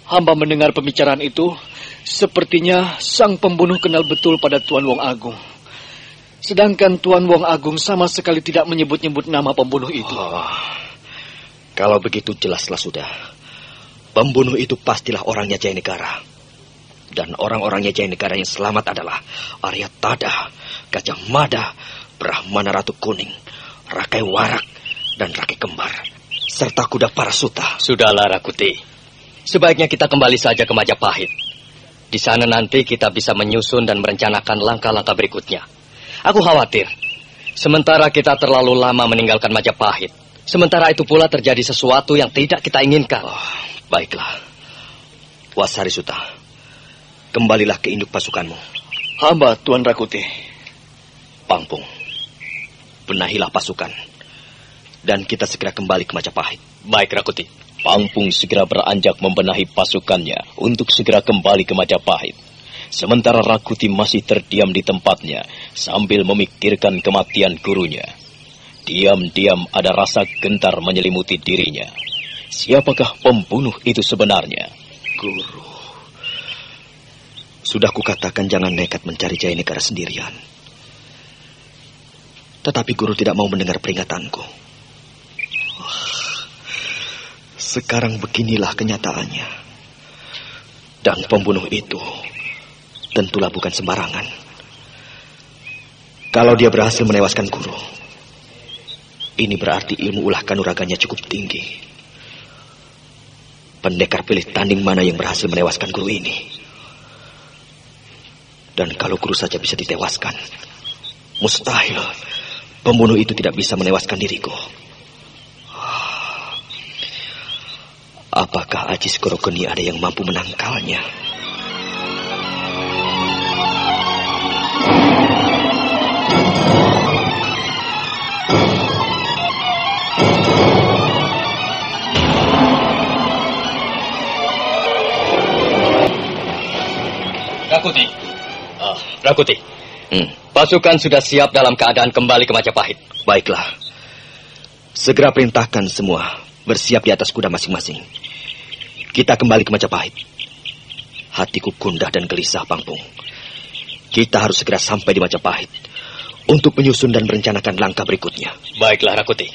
Hamba mendengar pembicaraan itu. Sepertinya sang pembunuh kenal betul pada Tuan Wong Agung. Sedangkan Tuan Wong Agung sama sekali tidak menyebut-nyebut nama pembunuh itu. Kalau begitu jelaslah sudah. Pembunuh itu pastilah orangnya Jayanegara. Dan orang-orangnya Jayanegara yang selamat adalah Arya Tada, Gajah Mada, Brahmana Ratu Kuning, Rakai Warak, dan Rakai Kembar, serta kuda Parasuta. Sudahlah Rakuti. Sebaiknya kita kembali saja ke Majapahit. Di sana nanti kita bisa menyusun dan merencanakan langkah-langkah berikutnya. Aku khawatir, sementara kita terlalu lama meninggalkan Majapahit, sementara itu pula terjadi sesuatu yang tidak kita inginkan. Baiklah. Wasari Suta, kembalilah ke induk pasukanmu. Hamba Tuan Rakuti. Pangpung, benahilah pasukan. Dan kita segera kembali ke Majapahit. Baik Rakuti. Pangpung segera beranjak membenahi pasukannya untuk segera kembali ke Majapahit. Sementara Rakuti masih terdiam di tempatnya sambil memikirkan kematian gurunya. Diam-diam ada rasa gentar menyelimuti dirinya. Siapakah pembunuh itu sebenarnya? Guru, sudah kukatakan jangan nekat mencari Jayanegara sendirian. Tetapi guru tidak mau mendengar peringatanku. Sekarang beginilah kenyataannya. Dan pembunuh itu tentulah bukan sembarangan. Kalau dia berhasil menewaskan guru, ini berarti ilmu ulah kanuraganya cukup tinggi. Pendekar pilih tanding mana yang berhasil menewaskan guru ini. Dan kalau guru saja bisa ditewaskan, mustahil pembunuh itu tidak bisa menewaskan diriku. Apakah Aji Skorogeni ada yang mampu menangkalnya? Rakuti, pasukan sudah siap dalam keadaan kembali ke Majapahit. Baiklah, segera perintahkan semua bersiap di atas kuda masing-masing. Kita kembali ke Majapahit. Hatiku gundah dan gelisah, Pangpung. Kita harus segera sampai di Majapahit untuk menyusun dan merencanakan langkah berikutnya. Baiklah, Rakuti.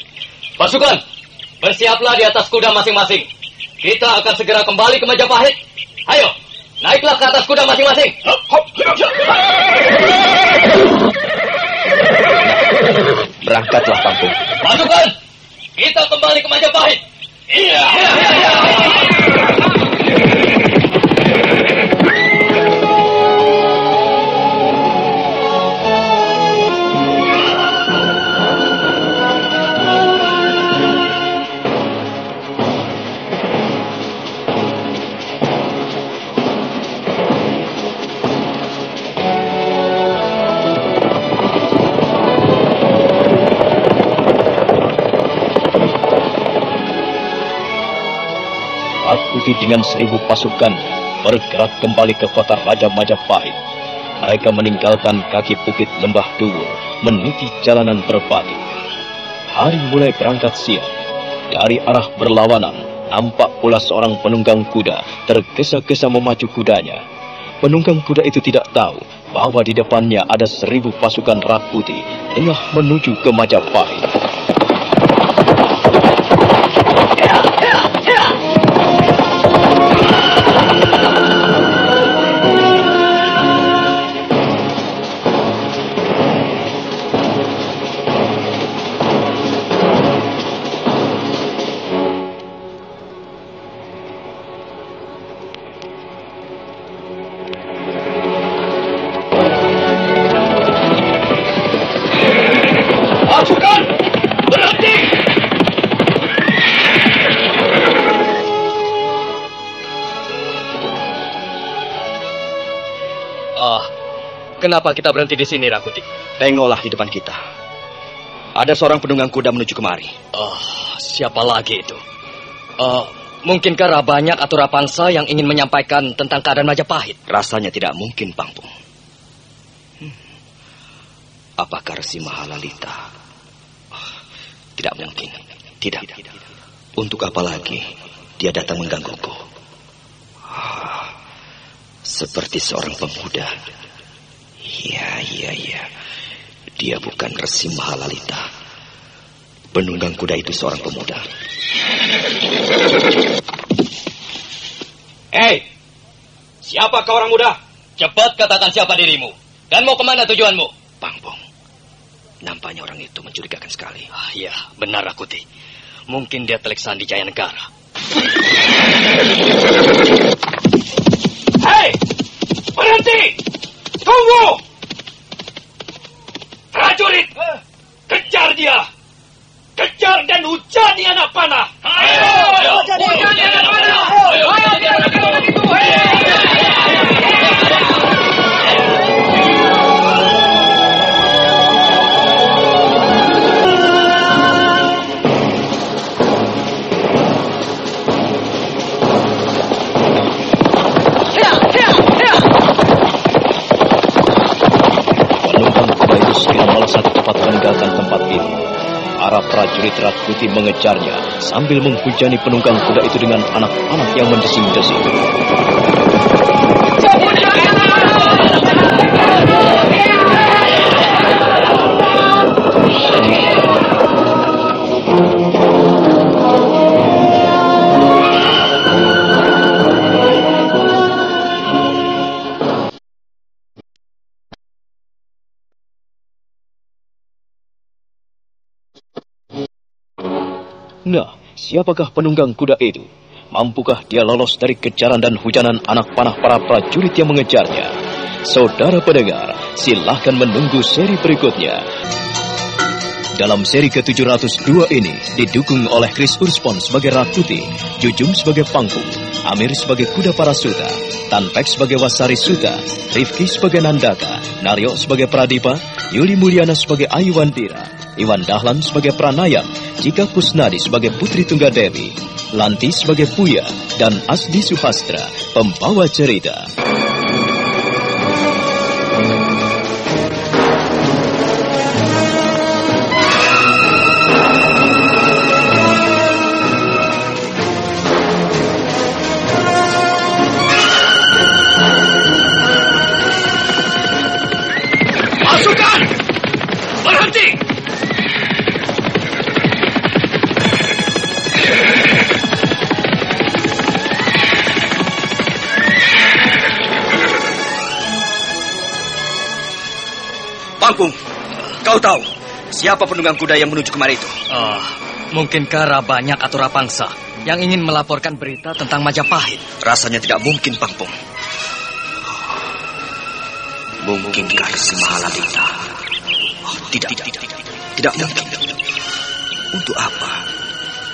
Pasukan, bersiaplah di atas kuda masing-masing. Kita akan segera kembali ke Majapahit. Ayo, naiklah ke atas kuda masing-masing. Berangkatlah, Pangpung. Pasukan, kita kembali ke Majapahit. Iya. Rakuti dengan 1000 pasukan bergerak kembali ke kota Raja Majapahit. Mereka meninggalkan kaki bukit Lembah Duwur, meniti jalanan berbatu. Hari mulai berangkat siang. Dari arah berlawanan, nampak pula seorang penunggang kuda tergesa-gesa memacu kudanya. Penunggang kuda itu tidak tahu bahwa di depannya ada 1000 pasukan Rakuti tengah menuju ke Majapahit. Kenapa kita berhenti di sini, Rakuti? Tengoklah di depan kita. Ada seorang penunggang kuda menuju kemari. Siapa lagi itu? Mungkinkah Rabanyak atau Rapansa yang ingin menyampaikan tentang keadaan Majapahit? Rasanya tidak mungkin, Pangpung. Apakah Resi Mahalalita? Tidak mungkin. Tidak. Untuk apa lagi dia datang menggangguku? Seperti seorang pemuda. Iya. Dia bukan Resi Mahalalita. Penunggang kuda itu seorang pemuda. Hei! Siapa kau orang muda? Cepat katakan siapa dirimu. Dan mau kemana tujuanmu? Pangpung, nampaknya orang itu mencurigakan sekali. Iya, benar Rakuti. Mungkin dia Teleksan di Jayanegara. Hei! Berhenti! Tunggu! Prajurit! Kejar dia! Kejar dan hujani anak panah! Ayo! Hujani anak panah! prajurit Rakuti mengejarnya sambil menghujani penunggang kuda itu dengan anak-anak yang mendesing-desing. Nah, siapakah penunggang kuda itu? Mampukah dia lolos dari kejaran dan hujanan anak panah para prajurit yang mengejarnya? Saudara pendengar, silahkan menunggu seri berikutnya. Dalam seri ke-702 ini didukung oleh Chris Urspon sebagai Rakuti, Jujum sebagai Pangpung, Amir sebagai kuda Parasuta, Tanpek sebagai Wasari Suta, Rifki sebagai Nandaka, Naryo sebagai Pradipa, Yuli Mulyana sebagai Ayuwandira, Iwan Dahlan sebagai Pranayam, Jika Kusnadi sebagai Putri Tunggadewi, Lanti sebagai Puya, dan Asdi Suhastra, pembawa cerita. Pasukan! Berhenti! Pangpung, kau tahu siapa penunggang kuda yang menuju kemari itu? Mungkinkah Rabanyak atau Rapangsa yang ingin melaporkan berita tentang Majapahit? Rasanya tidak mungkin, Pangpung. Mungkinkah Semahaladita? Tidak mungkin. Untuk apa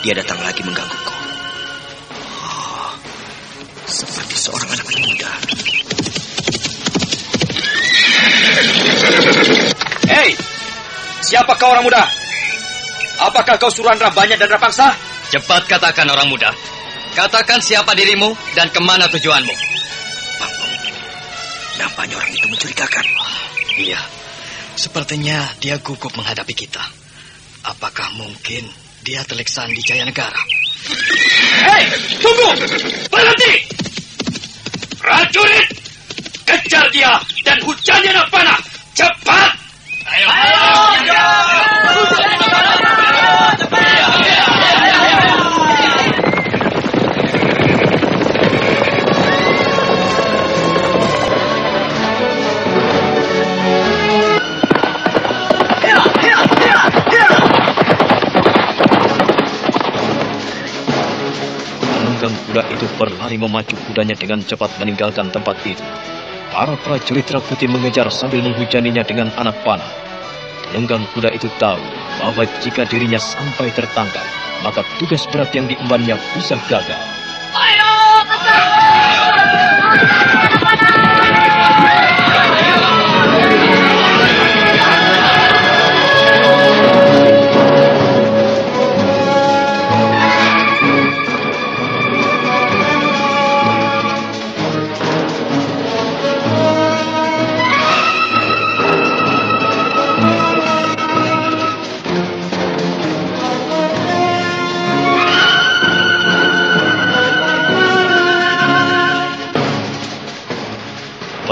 dia datang lagi menggangguku? Seperti seorang anak muda. Hei, siapakah orang muda? Apakah kau suruhan Rabanyak dan Rapangsa? Cepat katakan orang muda. Katakan siapa dirimu dan kemana tujuanmu. Pangpung, nampaknya orang itu mencurigakan. Iya, sepertinya dia gugup menghadapi kita. Apakah mungkin dia terleksan di Jayanegara? Hei, tunggu! Berhenti! Prajurit! Kejar dia dan hujani anak panah! Cepat! Ayo! Penunggang kuda itu berlari memacu kudanya dengan cepat meninggalkan tempat itu. Para prajurit Rakuti mengejar sambil menghujaninya dengan anak panah. Penunggang kuda itu tahu bahwa jika dirinya sampai tertangkap, maka tugas berat yang diembannya bisa gagal.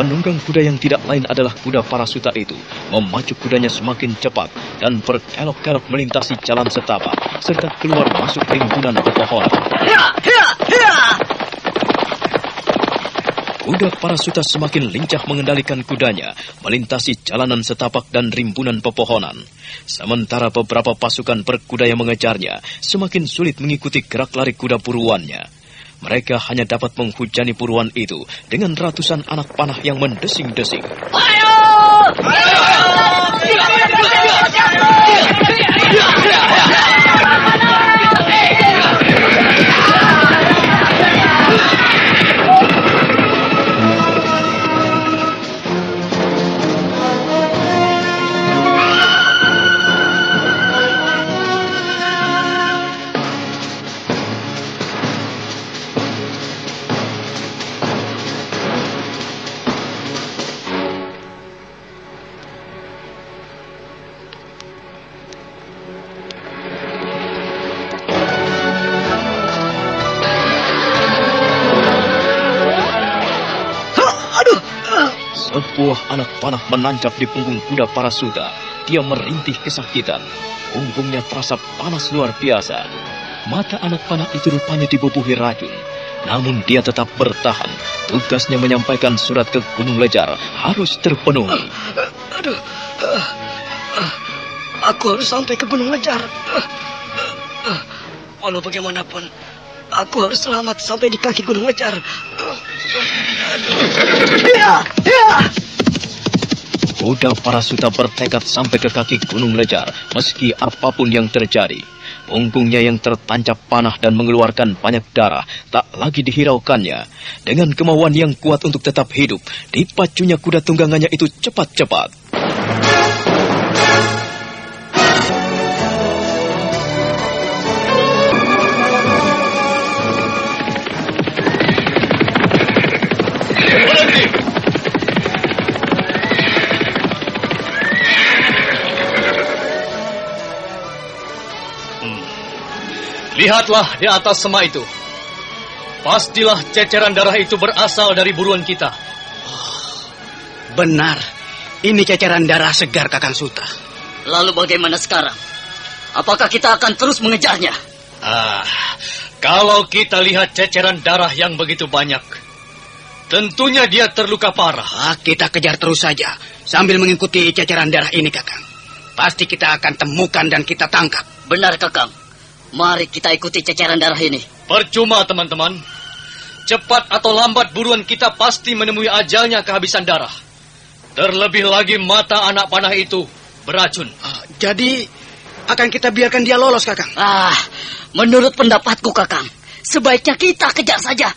Penunggang kuda yang tidak lain adalah kuda Parasuta itu memacu kudanya semakin cepat dan berkelok-kelok melintasi jalan setapak serta keluar masuk rimbunan pepohonan. Kuda Parasuta semakin lincah mengendalikan kudanya melintasi jalanan setapak dan rimbunan pepohonan. Sementara beberapa pasukan berkuda yang mengejarnya semakin sulit mengikuti gerak lari kuda buruannya. Mereka hanya dapat menghujani buruan itu dengan ratusan anak panah yang mendesing-desing. Sebuah anak panah menancap di punggung kuda Parasuta. Dia merintih kesakitan. Punggungnya terasa panas luar biasa. Mata anak panah itu rupanya dibubuhi racun. Namun dia tetap bertahan. Tugasnya menyampaikan surat ke Gunung Lejar harus terpenuhi. Aku harus sampai ke Gunung Lejar. Walau bagaimanapun, aku harus selamat sampai di kaki Gunung Lejar. Kuda Parasuta bertekad sampai ke kaki Gunung Lejar, meski apapun yang terjadi. Punggungnya yang tertancap panah dan mengeluarkan banyak darah tak lagi dihiraukannya. Dengan kemauan yang kuat untuk tetap hidup, dipacunya kuda tunggangannya itu cepat-cepat. Lihatlah di atas sema itu. Pastilah ceceran darah itu berasal dari buruan kita. Benar. Ini ceceran darah segar Kakang Suta. Lalu bagaimana sekarang? Apakah kita akan terus mengejarnya? Kalau kita lihat ceceran darah yang begitu banyak, tentunya dia terluka parah. Kita kejar terus saja sambil mengikuti ceceran darah ini, Kakang. Pasti kita akan temukan dan kita tangkap. Benar, Kakang. Mari kita ikuti ceceran darah ini. Percuma, teman-teman. Cepat atau lambat buruan kita pasti menemui ajalnya kehabisan darah. Terlebih lagi mata anak panah itu beracun. Jadi akan kita biarkan dia lolos, Kakang? Menurut pendapatku, Kakang, sebaiknya kita kejar saja.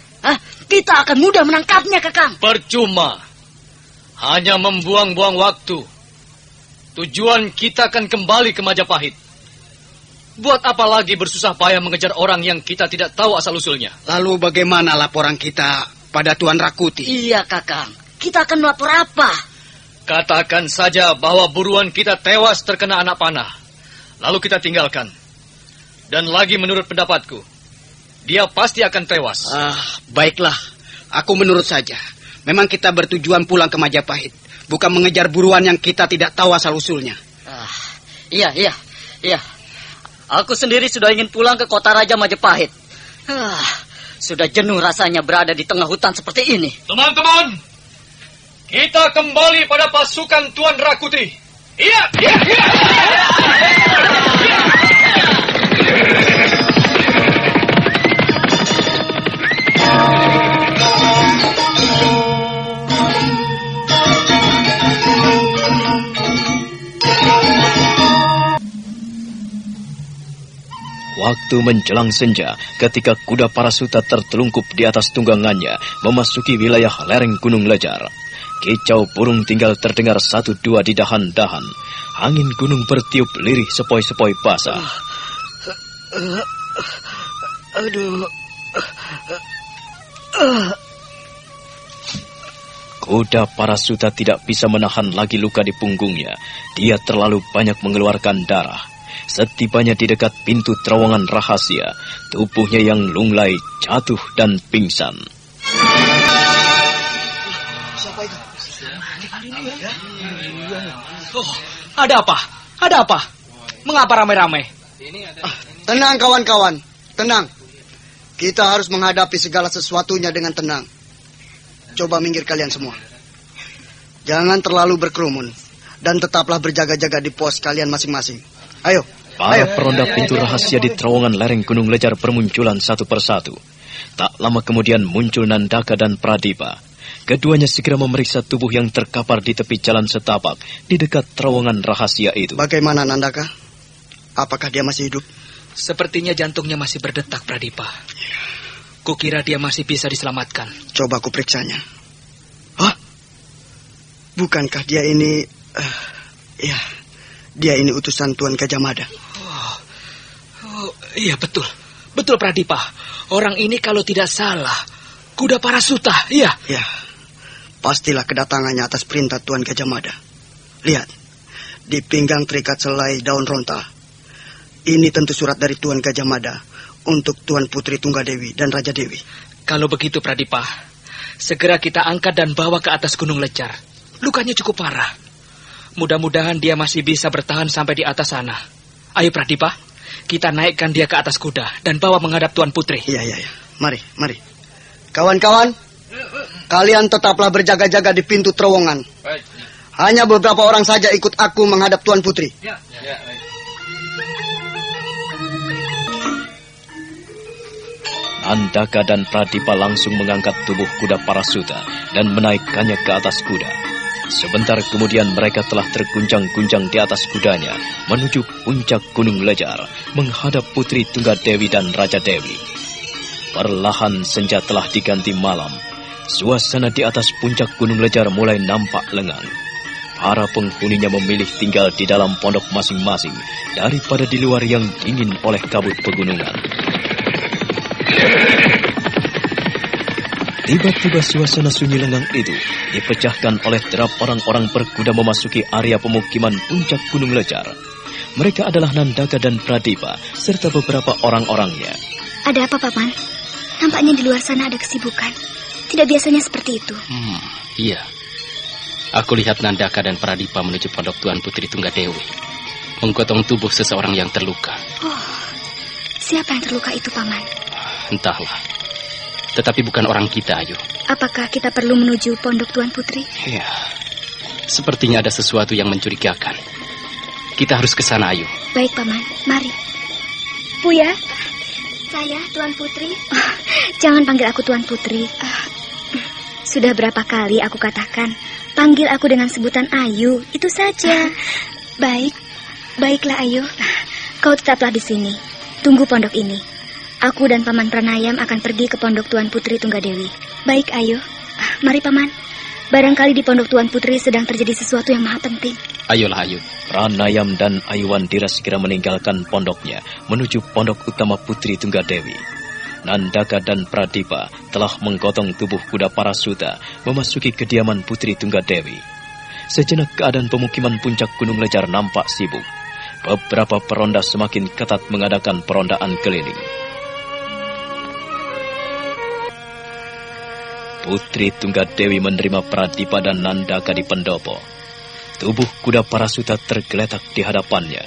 Kita akan mudah menangkapnya, Kakang. Percuma. Hanya membuang-buang waktu. Tujuan kita akan kembali ke Majapahit. Buat apa lagi bersusah payah mengejar orang yang kita tidak tahu asal-usulnya? Lalu bagaimana laporan kita pada Tuan Rakuti? Iya, Kakang. Kita akan melapor apa? Katakan saja bahwa buruan kita tewas terkena anak panah. Lalu kita tinggalkan. Dan lagi menurut pendapatku, dia pasti akan tewas. Baiklah. Aku menurut saja. Memang kita bertujuan pulang ke Majapahit. Bukan mengejar buruan yang kita tidak tahu asal-usulnya. Iya. Aku sendiri sudah ingin pulang ke kota Raja Majapahit. Sudah jenuh rasanya berada di tengah hutan seperti ini. Teman-teman, kita kembali pada pasukan Tuan Rakuti. Iya. Waktu menjelang senja, ketika kuda Parasuta tertelungkup di atas tunggangannya, memasuki wilayah lereng Gunung Lejar. Kicau burung tinggal terdengar 1-2 di dahan-dahan. Angin gunung bertiup lirih sepoi-sepoi basah. Kuda Parasuta tidak bisa menahan lagi luka di punggungnya. Dia terlalu banyak mengeluarkan darah. Setibanya di dekat pintu terowongan rahasia, tubuhnya yang lunglai jatuh dan pingsan. Siapa itu? Ada apa? Ada apa? Mengapa ramai-ramai? Tenang kawan-kawan, tenang. Kita harus menghadapi segala sesuatunya dengan tenang. Coba minggir kalian semua. Jangan terlalu berkerumun. Dan tetaplah berjaga-jaga di pos kalian masing-masing. Ayo. Para peronda pintu rahasia di terowongan lereng Gunung Lejar bermunculan satu persatu. Tak lama kemudian muncul Nandaka dan Pradipa. Keduanya segera memeriksa tubuh yang terkapar di tepi jalan setapak di dekat terowongan rahasia itu. Bagaimana Nandaka? Apakah dia masih hidup? Sepertinya jantungnya masih berdetak, Pradipa. Kukira dia masih bisa diselamatkan. Coba ku periksanya. Bukankah dia ini... dia ini utusan Tuan Gajah Mada. Iya, betul. Betul, Pradipa. Orang ini kalau tidak salah, kuda Parasuta, iya. Ya, pastilah kedatangannya atas perintah Tuan Gajah Mada. Lihat, di pinggang terikat selai daun ronta. Ini tentu surat dari Tuan Gajah Mada untuk Tuan Putri Tunggadewi dan Raja Dewi. Kalau begitu, Pradipa, segera kita angkat dan bawa ke atas Gunung Lejar. Lukanya cukup parah. Mudah-mudahan dia masih bisa bertahan sampai di atas sana. Ayo Pradipa, kita naikkan dia ke atas kuda dan bawa menghadap Tuan Putri. Iya. Mari. Kawan-kawan, kalian tetaplah berjaga-jaga di pintu terowongan. Hanya beberapa orang saja ikut aku menghadap Tuan Putri. Nandaka dan Pradipa langsung mengangkat tubuh kuda Parasuta dan menaikkannya ke atas kuda. Sebentar kemudian mereka telah terguncang-guncang di atas kudanya menuju puncak Gunung Lejar menghadap Putri Tunggadewi dan Raja Dewi. Perlahan senja telah diganti malam. Suasana di atas puncak Gunung Lejar mulai nampak lengang. Para penghuninya memilih tinggal di dalam pondok masing-masing daripada di luar yang dingin oleh kabut pegunungan. Tiba-tiba suasana sunyi lengang itu dipecahkan oleh derap orang-orang berkuda memasuki area pemukiman puncak Gunung Lejar. Mereka adalah Nandaka dan Pradipa serta beberapa orang-orangnya. Ada apa, Paman? Nampaknya di luar sana ada kesibukan. Tidak biasanya seperti itu. Iya. Aku lihat Nandaka dan Pradipa menuju pondok Tuan Putri Tunggadewi, menggotong tubuh seseorang yang terluka. Oh, siapa yang terluka itu, Paman? Entahlah. Tetapi bukan orang kita, Ayu. Apakah kita perlu menuju pondok Tuan Putri? Ya, sepertinya ada sesuatu yang mencurigakan. Kita harus ke sana, Ayu. Baik, Paman. Mari. Buya, saya Tuan Putri. Oh, jangan panggil aku Tuan Putri. Sudah berapa kali aku katakan, panggil aku dengan sebutan Ayu. Itu saja. Baiklah, Ayu. Kau tetaplah di sini. Tunggu pondok ini. Aku dan Paman Pranayam akan pergi ke pondok Tuan Putri Tunggadewi. Baik, Ayu. Mari, Paman. Barangkali di pondok Tuan Putri sedang terjadi sesuatu yang maha penting. Ayolah, Ayu. Pranayam dan Ayuwandira segera meninggalkan pondoknya menuju pondok utama Putri Tunggadewi. Nandaka dan Pradipa telah menggotong tubuh kuda Parasuta memasuki kediaman Putri Tunggadewi. Sejenak keadaan pemukiman puncak Gunung Lejar nampak sibuk. Beberapa peronda semakin ketat mengadakan perondaan keliling. Putri Tunggadewi menerima Pradipa dan Nandaka di pendopo. Tubuh kuda Parasuta tergeletak di hadapannya.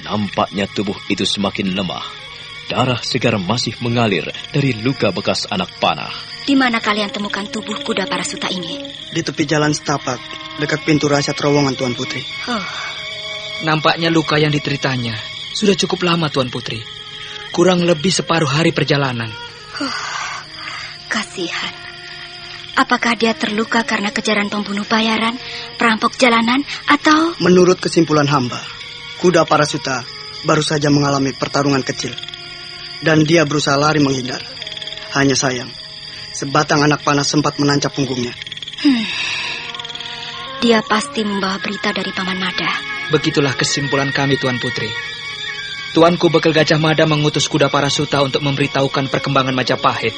Nampaknya tubuh itu semakin lemah. Darah segar masih mengalir dari luka bekas anak panah. Di mana kalian temukan tubuh kuda Parasuta ini? Di tepi jalan setapak, dekat pintu rahasia terowongan, Tuan Putri. Oh. Nampaknya luka yang diteritanya sudah cukup lama, Tuan Putri. Kurang lebih separuh hari perjalanan. Kasihan. Apakah dia terluka karena kejaran pembunuh bayaran, perampok jalanan, atau... Menurut kesimpulan hamba, kuda Parasuta baru saja mengalami pertarungan kecil. Dan dia berusaha lari menghindar. Hanya sayang, sebatang anak panah sempat menancap punggungnya. Dia pasti membawa berita dari Paman Mada. Begitulah kesimpulan kami, Tuan Putri. Tuanku Bekal Gajah Mada mengutus kuda Parasuta untuk memberitahukan perkembangan Majapahit.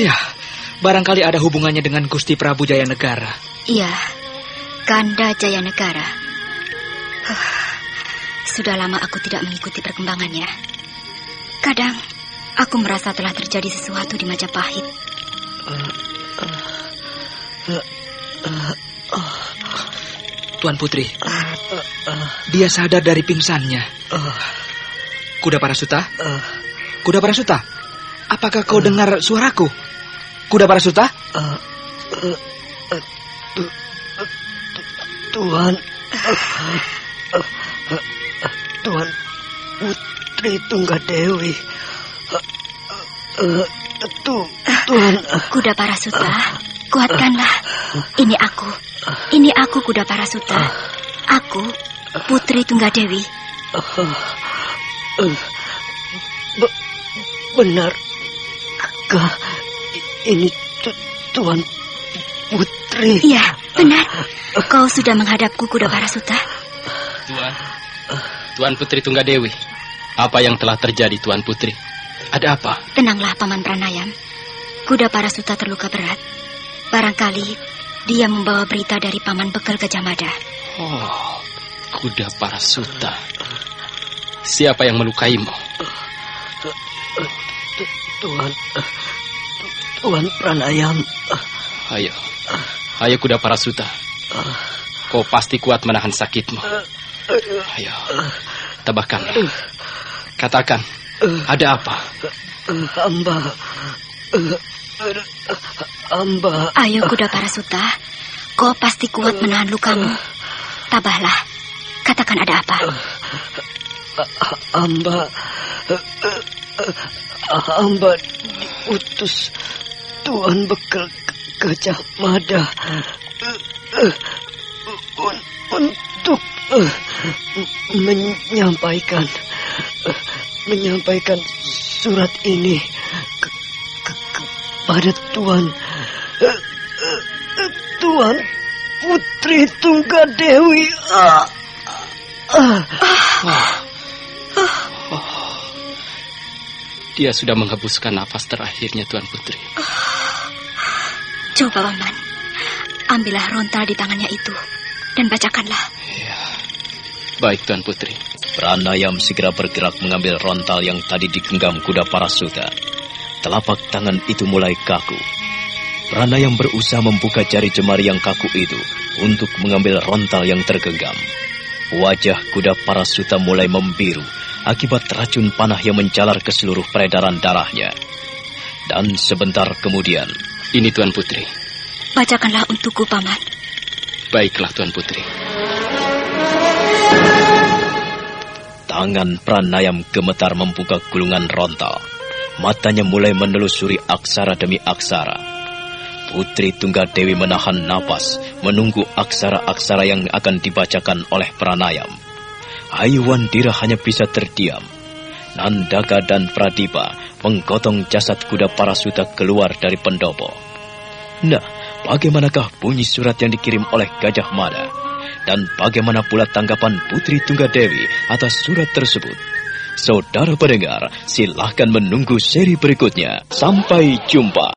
Ya, barangkali ada hubungannya dengan Gusti Prabu Jayanegara. Iya, Kanda Jayanegara. Sudah lama aku tidak mengikuti perkembangannya. Kadang, aku merasa telah terjadi sesuatu di Majapahit. Tuan Putri, dia sadar dari pingsannya. Kuda Parasuta? Kuda Parasuta, apakah kau dengar suaraku? Kuda Parasuta? Tuan Putri Tunggadewi. Tuan. Kuda Parasuta, kuatkanlah. Ini aku kuda Parasuta. Aku Putri Tunggadewi. Benarkah ini Tuan Putri? Iya, benar. Kau sudah menghadapku, kuda Parasuta. Tuan Putri Tunggadewi, apa yang telah terjadi, Tuan Putri? Ada apa? Tenanglah, Paman Pranayam. Kuda Parasuta terluka berat. Barangkali dia membawa berita dari Paman Bekal Gajah Mada. Oh, kuda Parasuta. Siapa yang melukaimu? Tuan Pranayam. Ayo, Ayo kuda Parasuta. Kau pasti kuat menahan sakitmu. Ayo, tebakkan. Katakan, ada apa? Hamba. Ayo kuda Parasuta, kau pasti kuat menahan lukamu. Tabahlah, katakan ada apa? Hamba diutus Tuan Bekal Gajah Mada untuk menyampaikan surat ini kepada Tuan Putri Tunggadewi. Dia sudah menghembuskan nafas terakhirnya, Tuan Putri. Coba, Paman. Ambillah rontal di tangannya itu dan bacakanlah. Ya. Baik, Tuan Putri. Pranayam segera bergerak mengambil rontal yang tadi digenggam kuda Parasuta. Telapak tangan itu mulai kaku. Pranayam berusaha membuka jari jemari yang kaku itu untuk mengambil rontal yang tergenggam. Wajah kuda Parasuta mulai membiru akibat racun panah yang menjalar ke seluruh peredaran darahnya. Dan sebentar kemudian... Ini, Tuan Putri. Bacakanlah untukku, Paman. Baiklah, Tuan Putri. Tangan Pranayam gemetar membuka gulungan rontal. Matanya mulai menelusuri aksara demi aksara. Putri Tunggadewi menahan napas, menunggu aksara-aksara yang akan dibacakan oleh Pranayam. Aiwandira hanya bisa terdiam. Nandaka dan Pradipa menggotong jasad kuda Parasuta keluar dari pendopo. Nah, bagaimanakah bunyi surat yang dikirim oleh Gajah Mada? Dan bagaimana pula tanggapan Putri Tunggadewi atas surat tersebut? Saudara pendengar, silahkan menunggu seri berikutnya. Sampai jumpa.